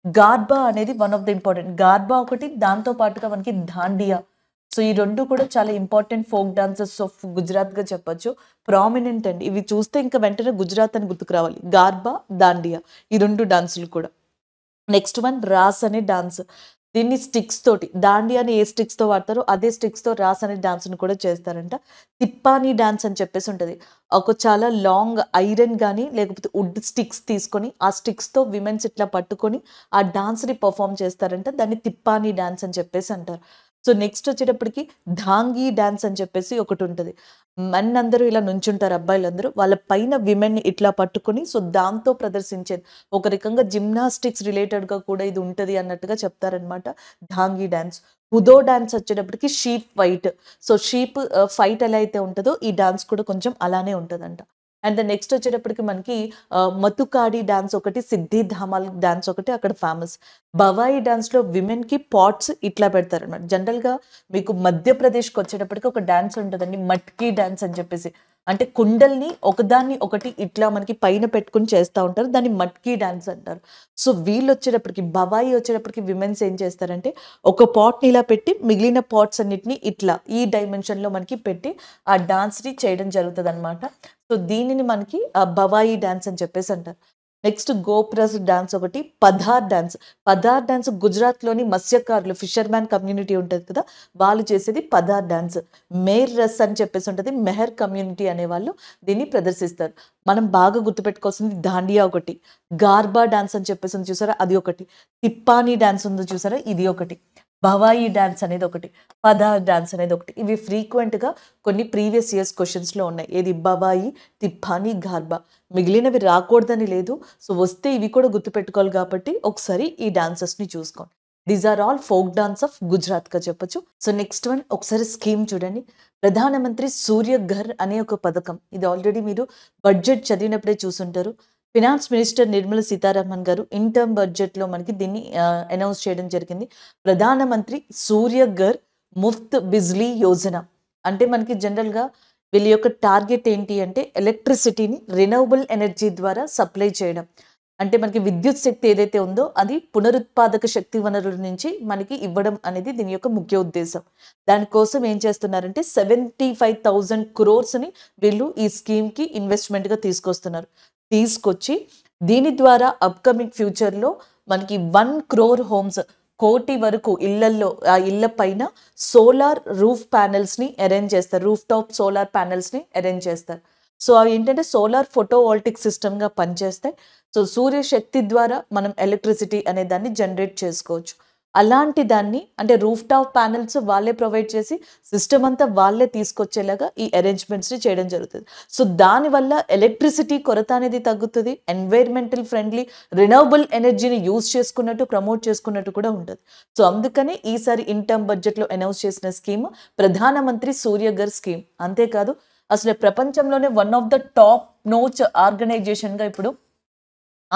గార్బా అనేది one of the important. Garba ఒకటి, దాంతో పాటుగా మనకి దాండియా. సో ఈ రెండు కూడా చాలా important folk dances of Gujarat గా చెప్పొచ్చు. ప్రామినెంట్ అండి. ఇవి చూస్తే ఇంకా వెంటనే గుజరాత్ అని గుర్తుకు రావాలి. గార్బా, దాండియా ఈ రెండు డాన్సులు కూడా. నెక్స్ట్ వన్ రాస్ అనే డాన్స్. దీన్ని స్టిక్స్ తోటి, దాండియాని ఏ స్టిక్స్ తో వాడతారో అదే స్టిక్స్ తో రాస్ అనే డాన్స్ ని కూడా చేస్తారంట. తిప్పానీ డాన్స్ అని చెప్పేసి ఉంటది. ఒక చాలా లాంగ్ ఐరన్ గానీ లేకపోతే వుడ్ స్టిక్స్ తీసుకొని ఆ స్టిక్స్ తో విమెన్స్ ఇట్లా పట్టుకొని ఆ డాన్స్ ని పర్ఫామ్ చేస్తారంట. దాన్ని తిప్పానీ డాన్స్ అని చెప్పేసి అంటారు. సో నెక్స్ట్ వచ్చేటప్పటికి ధాంగీ డాన్స్ అని చెప్పేసి ఒకటి ఉంటుంది. మెన్ అందరూ ఇలా నుంచుంటారు, అబ్బాయిలందరూ వాళ్ళ పైన విమెన్ ఇట్లా పట్టుకొని సో దాంతో ప్రదర్శించేది. ఒక రకంగా జిమ్నాస్టిక్స్ రిలేటెడ్ గా కూడా ఇది ఉంటది అన్నట్టుగా చెప్తారనమాట ధాంగీ డాన్స్. హుదో డాన్స్ వచ్చేటప్పటికి sheep fight. So sheep fight ఎలా అయితే ఉంటుందో ఈ డాన్స్ కూడా కొంచెం అలానే ఉంటుందంట. అండ్ నెక్స్ట్ వచ్చేటప్పటికి మనకి మతుకాడి డాన్స్ ఒకటి, సిద్ధి ధామాల్ డాన్స్ ఒకటి అక్కడ ఫేమస్. బవాయి డాన్స్ లో విమెన్ కి పాట్స్ ఇట్లా పెడతారు అనమాట. జనరల్ గా మీకు మధ్యప్రదేశ్కి వచ్చేటప్పటికి ఒక డాన్స్ ఉంటుందండి, మట్కీ డాన్స్ అని చెప్పేసి. అంటే కుండల్ని ఒకదాన్ని ఒకటి ఇట్లా మనకి పైన పెట్టుకుని చేస్తూ ఉంటారు, దాన్ని మట్కీ డాన్స్ అంటారు. సో వీళ్ళు వచ్చేటప్పటికి బవాయి వచ్చేటప్పటికి విమెన్స్ ఏం చేస్తారంటే ఒక పాట్ని ఇలా పెట్టి మిగిలిన పాట్స్ అన్నిటిని ఇట్లా ఈ డైమెన్షన్ లో మనకి పెట్టి ఆ డాన్స్ ని చేయడం జరుగుతుంది అనమాట. సో దీనిని మనకి బవాయి డాన్స్ అని చెప్పేసి అంటారు. నెక్స్ట్ గోప్రస్ డాన్స్ ఒకటి, పధార్ డాన్స్. పధార్ డాన్స్ గుజరాత్ లోని మత్స్యకారులు, ఫిషర్ మ్యాన్ కమ్యూనిటీ ఉంటుంది కదా, వాళ్ళు చేసేది పధార్ డాన్స్. మేర్ రస్ అని చెప్పేసి ఉంటుంది, మెహర్ కమ్యూనిటీ అనే వాళ్ళు దీన్ని ప్రదర్శిస్తారు. మనం బాగా గుర్తుపెట్టుకోవాల్సింది దాండియా ఒకటి, గార్బా డాన్స్ అని చెప్పేసి ఉంది చూసారా అది ఒకటి, తిప్పానీ డాన్స్ ఉంది చూసారా ఇది ఒకటి, భవాయి డాన్స్ అనేది ఒకటి, పధార్ డాన్స్ అనేది ఒకటి. ఇవి ఫ్రీక్వెంట్ గా కొన్ని ప్రీవియస్ ఇయర్స్ క్వశ్చన్స్ లో ఉన్నాయి. ఏది భవాయి, తిప్పానీ, గార్బా. మిగిలినవి రాకూడదని లేదు. సో వస్తే ఇవి కూడా గుర్తుపెట్టుకోవాలి కాబట్టి ఒకసారి ఈ డాన్సెస్ ని చూసుకోండి. These are all folk dance of Gujarat గా చెప్పొచ్చు. సో నెక్స్ట్ వన్ ఒకసారి స్కీమ్ చూడండి. ప్రధానమంత్రి సూర్య ఘర్ అనే ఒక పథకం. ఇది ఆల్రెడీ మీరు బడ్జెట్ చదివినప్పుడే చూసుంటారు. ఫినాన్స్ మినిస్టర్ నిర్మలా సీతారామన్ గారు ఇన్ టర్మ్ బడ్జెట్ లో మనకి దీన్ని అనౌన్స్ చేయడం జరిగింది. ప్రధానమంత్రి సూర్య ఘర్ ముఫ్త్ బిజ్లీ యోజన. అంటే మనకి జనరల్ గా వీళ్ళ యొక్క టార్గెట్ ఏంటి అంటే ఎలక్ట్రిసిటీని రినవబుల్ ఎనర్జీ ద్వారా సప్లై చేయడం. అంటే మనకి విద్యుత్ శక్తి ఏదైతే ఉందో అది పునరుత్పాదక శక్తి వనరుల నుంచి మనకి ఇవ్వడం అనేది దీని యొక్క ముఖ్య ఉద్దేశం. దానికోసం ఏం చేస్తున్నారంటే 75,000 crores ని వీళ్ళు ఈ స్కీమ్ కి ఇన్వెస్ట్మెంట్ గా తీసుకొచ్చి దీని ద్వారా అప్కమింగ్ ఫ్యూచర్ లో మనకి 1 crore homes, 1,00,00,000 వరకు ఇళ్లల్లో ఆ ఇళ్ల పైన సోలార్ రూఫ్ ప్యానెల్స్ ని అరేంజ్ చేస్తారు, రూఫ్ టాప్ సోలార్ ప్యానెల్స్ ని అరేంజ్ చేస్తారు. సో అవి ఏంటంటే సోలార్ ఫోటోవోల్టిక్ సిస్టమ్ గా పనిచేస్తాయి. సో సూర్య శక్తి ద్వారా మనం ఎలక్ట్రిసిటీ అనే దాన్ని జనరేట్ చేసుకోవచ్చు. అలాంటి దాన్ని అంటే రూఫ్ టాప్ ప్యానెల్స్ వాళ్ళే ప్రొవైడ్ చేసి సిస్టమ్ అంతా వాళ్ళే తీసుకొచ్చేలాగా ఈ అరేంజ్మెంట్స్ని చేయడం జరుగుతుంది. సో దానివల్ల ఎలక్ట్రిసిటీ కొరత అనేది తగ్గుతుంది. ఎన్వైర్మెంటల్ ఫ్రెండ్లీ రినవబుల్ ఎనర్జీని యూజ్ చేసుకున్నట్టు ప్రమోట్ చేసుకున్నట్టు కూడా ఉంటుంది. సో అందుకనే ఈసారి ఇన్ టర్మ్ బడ్జెట్లో అనౌన్స్ చేసిన స్కీమ్ ప్రధానమంత్రి సూర్యఘర్ స్కీమ్. అంతేకాదు అసలు ప్రపంచంలోనే one of the top notch ఆర్గనైజేషన్గా ఇప్పుడు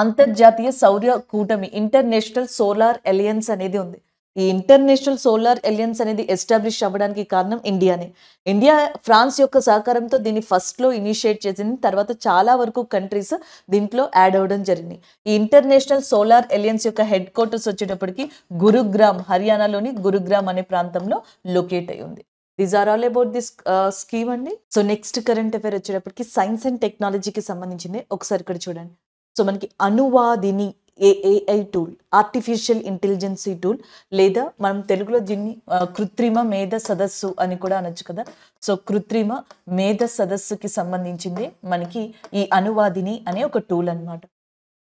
అంతర్జాతీయ సౌర కూటమి ఇంటర్నేషనల్ సోలార్ అలయన్స్ అనేది ఉంది. ఈ ఇంటర్నేషనల్ సోలార్ అలయన్స్ అనేది ఎస్టాబ్లిష్ అవ్వడానికి కారణం ఇండియానే. ఇండియా ఫ్రాన్స్ యొక్క సహకారంతో దీన్ని ఫస్ట్లో ఇనిషియేట్ చేసింది. తర్వాత చాలా వరకు కంట్రీస్ దీంట్లో యాడ్ అవ్వడం జరిగింది. ఈ ఇంటర్నేషనల్ సోలార్ అలయన్స్ యొక్క హెడ్ క్వార్టర్స్ వచ్చేటప్పటికి గురుగ్రామ్, హర్యానాలోని గురుగ్రామ్ అనే ప్రాంతంలో లొకేట్ అయి ఉంది. These are all about this scheme అండి. సో నెక్స్ట్ కరెంట్ అఫైర్ వచ్చేటప్పటికి సైన్స్ అండ్ టెక్నాలజీకి సంబంధించింది. ఒకసారి ఇక్కడ చూడండి. సో మనకి Anuvadini AI tool, artificial intelligence tool, లేదా మనం తెలుగులో దీన్ని కృత్రిమ మేధ సదస్సు అని కూడా అనొచ్చు కదా. సో కృత్రిమ మేధ సదస్సుకి సంబంధించింది మనకి ఈ అనువాదిని అనే ఒక టూల్ అన్నమాట.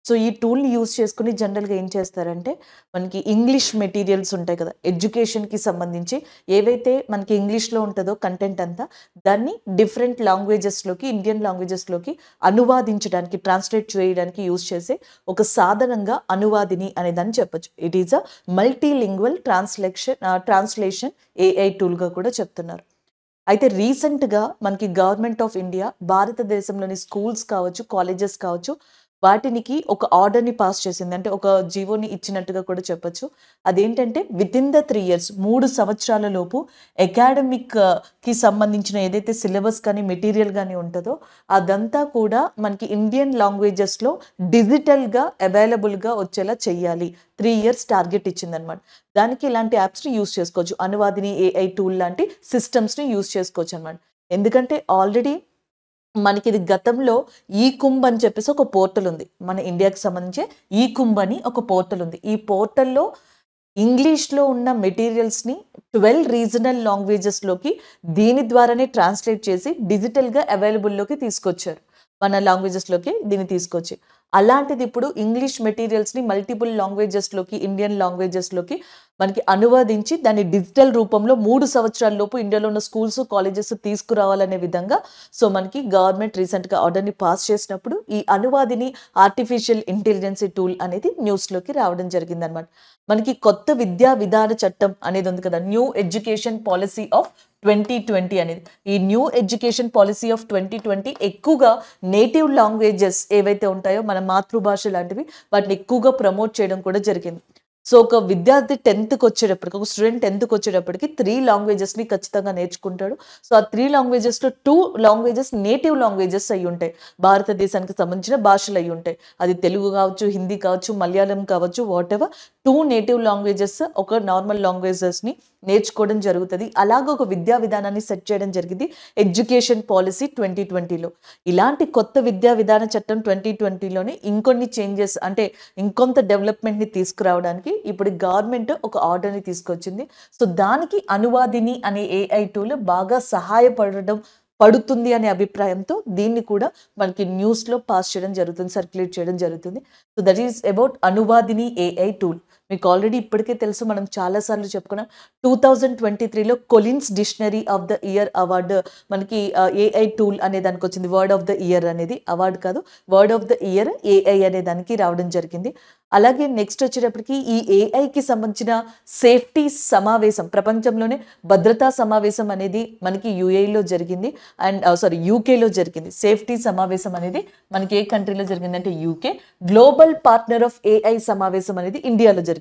సో ఈ టూల్ని యూజ్ చేసుకుని జనరల్గా ఏం చేస్తారంటే మనకి ఇంగ్లీష్ మెటీరియల్స్ ఉంటాయి కదా, ఎడ్యుకేషన్కి సంబంధించి ఏవైతే మనకి ఇంగ్లీష్లో ఉంటుందో కంటెంట్ అంతా దాన్ని డిఫరెంట్ లాంగ్వేజెస్లోకి, ఇండియన్ లాంగ్వేజెస్లోకి అనువాదించడానికి, ట్రాన్స్లేట్ చేయడానికి యూజ్ చేసే ఒక సాధనంగా అనువాదిని అనేదాన్ని చెప్పొచ్చు. It is a multilingual translation AI టూల్గా కూడా చెప్తున్నారు. అయితే రీసెంట్గా మనకి గవర్నమెంట్ ఆఫ్ ఇండియా భారతదేశంలోని స్కూల్స్ కావచ్చు, కాలేజెస్ కావచ్చు, వాటికి ఒక ఆర్డర్ని పాస్ చేసింది. అంటే ఒక జీవోని ఇచ్చినట్టుగా కూడా చెప్పొచ్చు. అదేంటంటే వితిన్ ద 3 years 3 సంవత్సరాల లోపు అకాడమిక్కి సంబంధించిన ఏదైతే సిలబస్ కానీ మెటీరియల్ కానీ ఉంటుందో అదంతా కూడా మనకి ఇండియన్ లాంగ్వేజెస్లో డిజిటల్గా అవైలబుల్గా వచ్చేలా చెయ్యాలి. 3 years టార్గెట్ ఇచ్చిందనమాట. దానికి ఇలాంటి యాప్స్ని యూస్ చేసుకోవచ్చు. అనువాదిని ఏఐ టూల్ లాంటి సిస్టమ్స్ని యూస్ చేసుకోవచ్చు అనమాట. ఎందుకంటే ఆల్రెడీ మనకి ఇది గతంలో ఈ కుంభ్ అని చెప్పేసి ఒక పోర్టల్ ఉంది. మన ఇండియాకి సంబంధించి ఈ కుంభ్ అని ఒక పోర్టల్ ఉంది. ఈ పోర్టల్లో ఇంగ్లీష్లో ఉన్న మెటీరియల్స్ని 12 రీజనల్ లాంగ్వేజెస్లోకి దీని ద్వారానే ట్రాన్స్లేట్ చేసి డిజిటల్గా అవైలబుల్లోకి తీసుకొచ్చారు. మన లాంగ్వేజెస్లోకి దీన్ని తీసుకొచ్చి అలాంటిది ఇప్పుడు ఇంగ్లీష్ మెటీరియల్స్ని మల్టిపుల్ లాంగ్వేజెస్లోకి, ఇండియన్ లాంగ్వేజెస్లోకి మనకి అనువాదించి దాన్ని డిజిటల్ రూపంలో 3 సంవత్సరాల లోపు ఇండియాలో ఉన్న స్కూల్స్, కాలేజెస్ తీసుకురావాలనే విధంగా సో మనకి గవర్నమెంట్ రీసెంట్గా ఆర్డర్ని పాస్ చేసినప్పుడు ఈ అనువాదిని ఆర్టిఫిషియల్ ఇంటెలిజెన్సీ టూల్ అనేది న్యూస్లోకి రావడం జరిగిందనమాట. మనకి కొత్త విద్యా విధాన చట్టం అనేది ఉంది కదా, న్యూ ఎడ్యుకేషన్ పాలసీ ఆఫ్ 2020 అనేది. ఈ న్యూ ఎడ్యుకేషన్ పాలసీ ఆఫ్ 2020 ఎక్కువగా నేటివ్ లాంగ్వేజెస్ ఏవైతే ఉంటాయో మన మాతృభాష లాంటివి వాటిని ఎక్కువగా ప్రమోట్ చేయడం కూడా జరిగింది. సో ఒక విద్యార్థి 10th వచ్చేటప్పటికి, ఒక స్టూడెంట్ 10th వచ్చేటప్పటికి 3 లాంగ్వేజెస్ని ఖచ్చితంగా నేర్చుకుంటాడు. సో ఆ 3 లాంగ్వేజెస్లో 2 లాంగ్వేజెస్ నేటివ్ లాంగ్వేజెస్ అయి ఉంటాయి, భారతదేశానికి సంబంధించిన భాషలు అయి ఉంటాయి. అది తెలుగు కావచ్చు, హిందీ కావచ్చు, మలయాళం కావచ్చు, వాట్ ఎవర్ 2 నేటివ్ లాంగ్వేజెస్ ఒక నార్మల్ లాంగ్వేజెస్ని నేర్చుకోవడం జరుగుతుంది. అలాగ ఒక విద్యా విధానాన్ని సెట్ చేయడం జరిగింది ఎడ్యుకేషన్ పాలసీ 2020లో. ఇలాంటి కొత్త విద్యా విధాన చట్టం 2020లోనే ఇంకొన్ని చేంజెస్ అంటే ఇంకొంత డెవలప్మెంట్ని తీసుకురావడానికి ఇప్పుడు గవర్నమెంట్ ఒక ఆర్డర్ని తీసుకొచ్చింది. సో దానికి అనువాదిని అనే ఏఐ టూల్ బాగా పడుతుంది అనే అభిప్రాయంతో దీన్ని కూడా మనకి న్యూస్లో పాస్ చేయడం జరుగుతుంది, సర్క్యులేట్ చేయడం జరుగుతుంది. So that is about Anuvadini AI tool. మీకు ఆల్రెడీ ఇప్పటికే తెలుసు, మనం చాలాసార్లు చెప్పుకున్నాం. 2023లో Collins dictionary of the year award మనకి ఏఐ టూల్ అనే దానికి వచ్చింది. వర్డ్ ఆఫ్ ద ఇయర్ అనేది అవార్డు కాదు, word of the year AI అనే దానికి రావడం జరిగింది. అలాగే నెక్స్ట్ వచ్చేటప్పటికి ఈ ఏఐకి సంబంధించిన సేఫ్టీ సమావేశం, ప్రపంచంలోనే భద్రతా సమావేశం అనేది మనకి యూఏఈలో జరిగింది అండ్ యూకేలో జరిగింది. సేఫ్టీ సమావేశం అనేది మనకి ఏ కంట్రీలో జరిగిందంటే UK. Global partner of AI సమావేశం అనేది ఇండియాలో జరిగింది.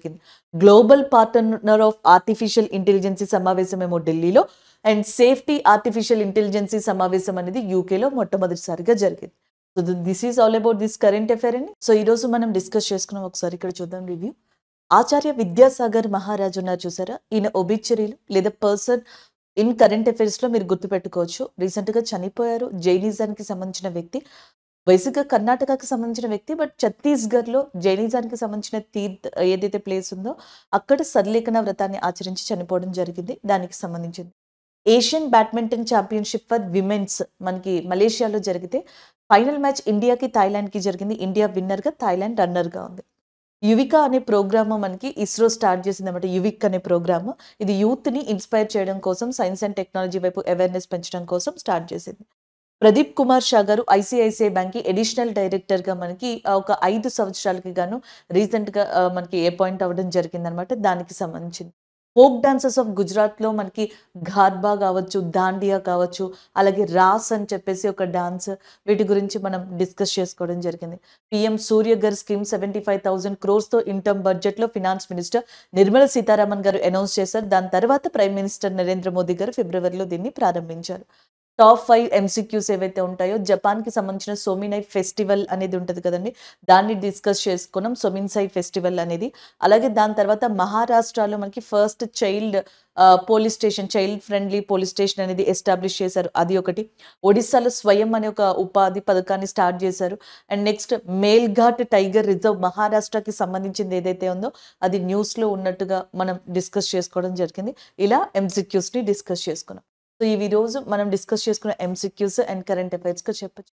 Global partner of artificial intelligence సమావేశం ఏమో ఢిల్లీలో అండ్ సేఫ్టీ ఆర్టిఫిషియల్ ఇంటెలిజెన్సీ సమావేశం అనేది యూకేలో మొట్టమొదటిసారిగా జరిగింది. So this is all about this current affair అండి. సో ఈరోజు మనం డిస్కస్ చేసుకున్నాం. ఒకసారి ఇక్కడ చూద్దాం రివ్యూ. ఆచార్య విద్యాసాగర్ మహారాజ్ ఉన్నారు చూసారా, ఈయన ఒబిచరీలు లేదా పర్సన్ ఇన్ కరెంట్ అఫైర్స్లో మీరు గుర్తుపెట్టుకోవచ్చు. రీసెంట్గా చనిపోయారు. జైనిజానికి సంబంధించిన వ్యక్తి, బేసిక్గా కర్ణాటకకి సంబంధించిన వ్యక్తి, బట్ ఛత్తీస్గఢ్లో జైనిజానికి సంబంధించిన తీర్థ్ ఏదైతే ప్లేస్ ఉందో అక్కడ సర్లేఖన వ్రతాన్ని ఆచరించి చనిపోవడం జరిగింది. దానికి సంబంధించింది Asian badminton championship for women's మనకి మలేషియాలో జరిగితే ఫైనల్ మ్యాచ్ ఇండియాకి థాయిలాండ్కి జరిగింది. ఇండియా విన్నర్గా, థాయిలాండ్ రన్నర్గా ఉంది. యువిక అనే ప్రోగ్రామ్ మనకి ఇస్రో స్టార్ట్ చేసిందన్నమాట. యువిక్ అనే ప్రోగ్రామ్. ఇది యూత్‌ని ఇన్‌స్పైర్ చేయడం కోసం, సైన్స్ అండ్ టెక్నాలజీ వైపు అవేర్‌నెస్ పెంచడం కోసం స్టార్ట్ చేసింది. ప్రదీప్ కుమార్ షా గారు ఐసీఐసీఐ బ్యాంక్‌కి అడిషనల్ డైరెక్టర్‌గా మనకి ఒక 5 సంవత్సరాలకి గాను రీసెంట్‌గా మనకి అపాయింట్ అవ్వడం జరిగిందనమాట. దానికి సంబంధించింది. ఫోక్ డాన్సర్స్ ఆఫ్ గుజరాత్‌లో మనకి ఘార్బా కావచ్చు, దాండియా కావచ్చు, అలాగే రాస్ అని చెప్పేసి ఒక డాన్స్, వీటి గురించి మనం డిస్కస్ చేసుకోవడం జరిగింది. పీఎం సూర్య ఘర్ స్కీమ్ 75,000 క్రోర్స్‌తో ఇన్ టర్మ్ బడ్జెట్‌లో ఫినాన్స్ మినిస్టర్ నిర్మలా సీతారామన్ గారు అనౌన్స్ చేశారు. దాని తర్వాత ప్రైమ్ మినిస్టర్ నరేంద్ర మోదీ గారు ఫిబ్రవరిలో దీన్ని ప్రారంభించారు. టాప్ 5 ఎంసీక్యూస్ ఏవైతే ఉంటాయో, జపాన్‌కి సంబంధించిన సోమినై ఫెస్టివల్ అనేది ఉంటది కదండీ! దాన్ని డిస్కస్ చేసుకున్నాం. సోమిన్సై ఫెస్టివల్ అనేది. అలాగే దాని తర్వాత మహారాష్ట్రలో మనకి first police station, child friendly police station అనేది ఎస్టాబ్లిష్ చేశారు. అది ఒకటి. ఒడిస్సాలో స్వయం అనే ఒక ఉపాధి పథకాన్ని స్టార్ట్ చేశారు. And next Melghat tiger reserve మహారాష్ట్రకి సంబంధించింది ఏదైతే ఉందో, అది న్యూస్‌లో ఉన్నట్టుగా మనం డిస్కస్ చేసుకోవడం జరిగింది. ఇలా ఎంసీక్యూస్‌ని డిస్కస్ చేసుకున్నాం. సో, ఇవి ఈరోజు మనం డిస్కస్ చేసుకున్న ఎంసీక్యూస్ అండ్ కరెంట్ అఫైర్స్‌గా చెప్పొచ్చు.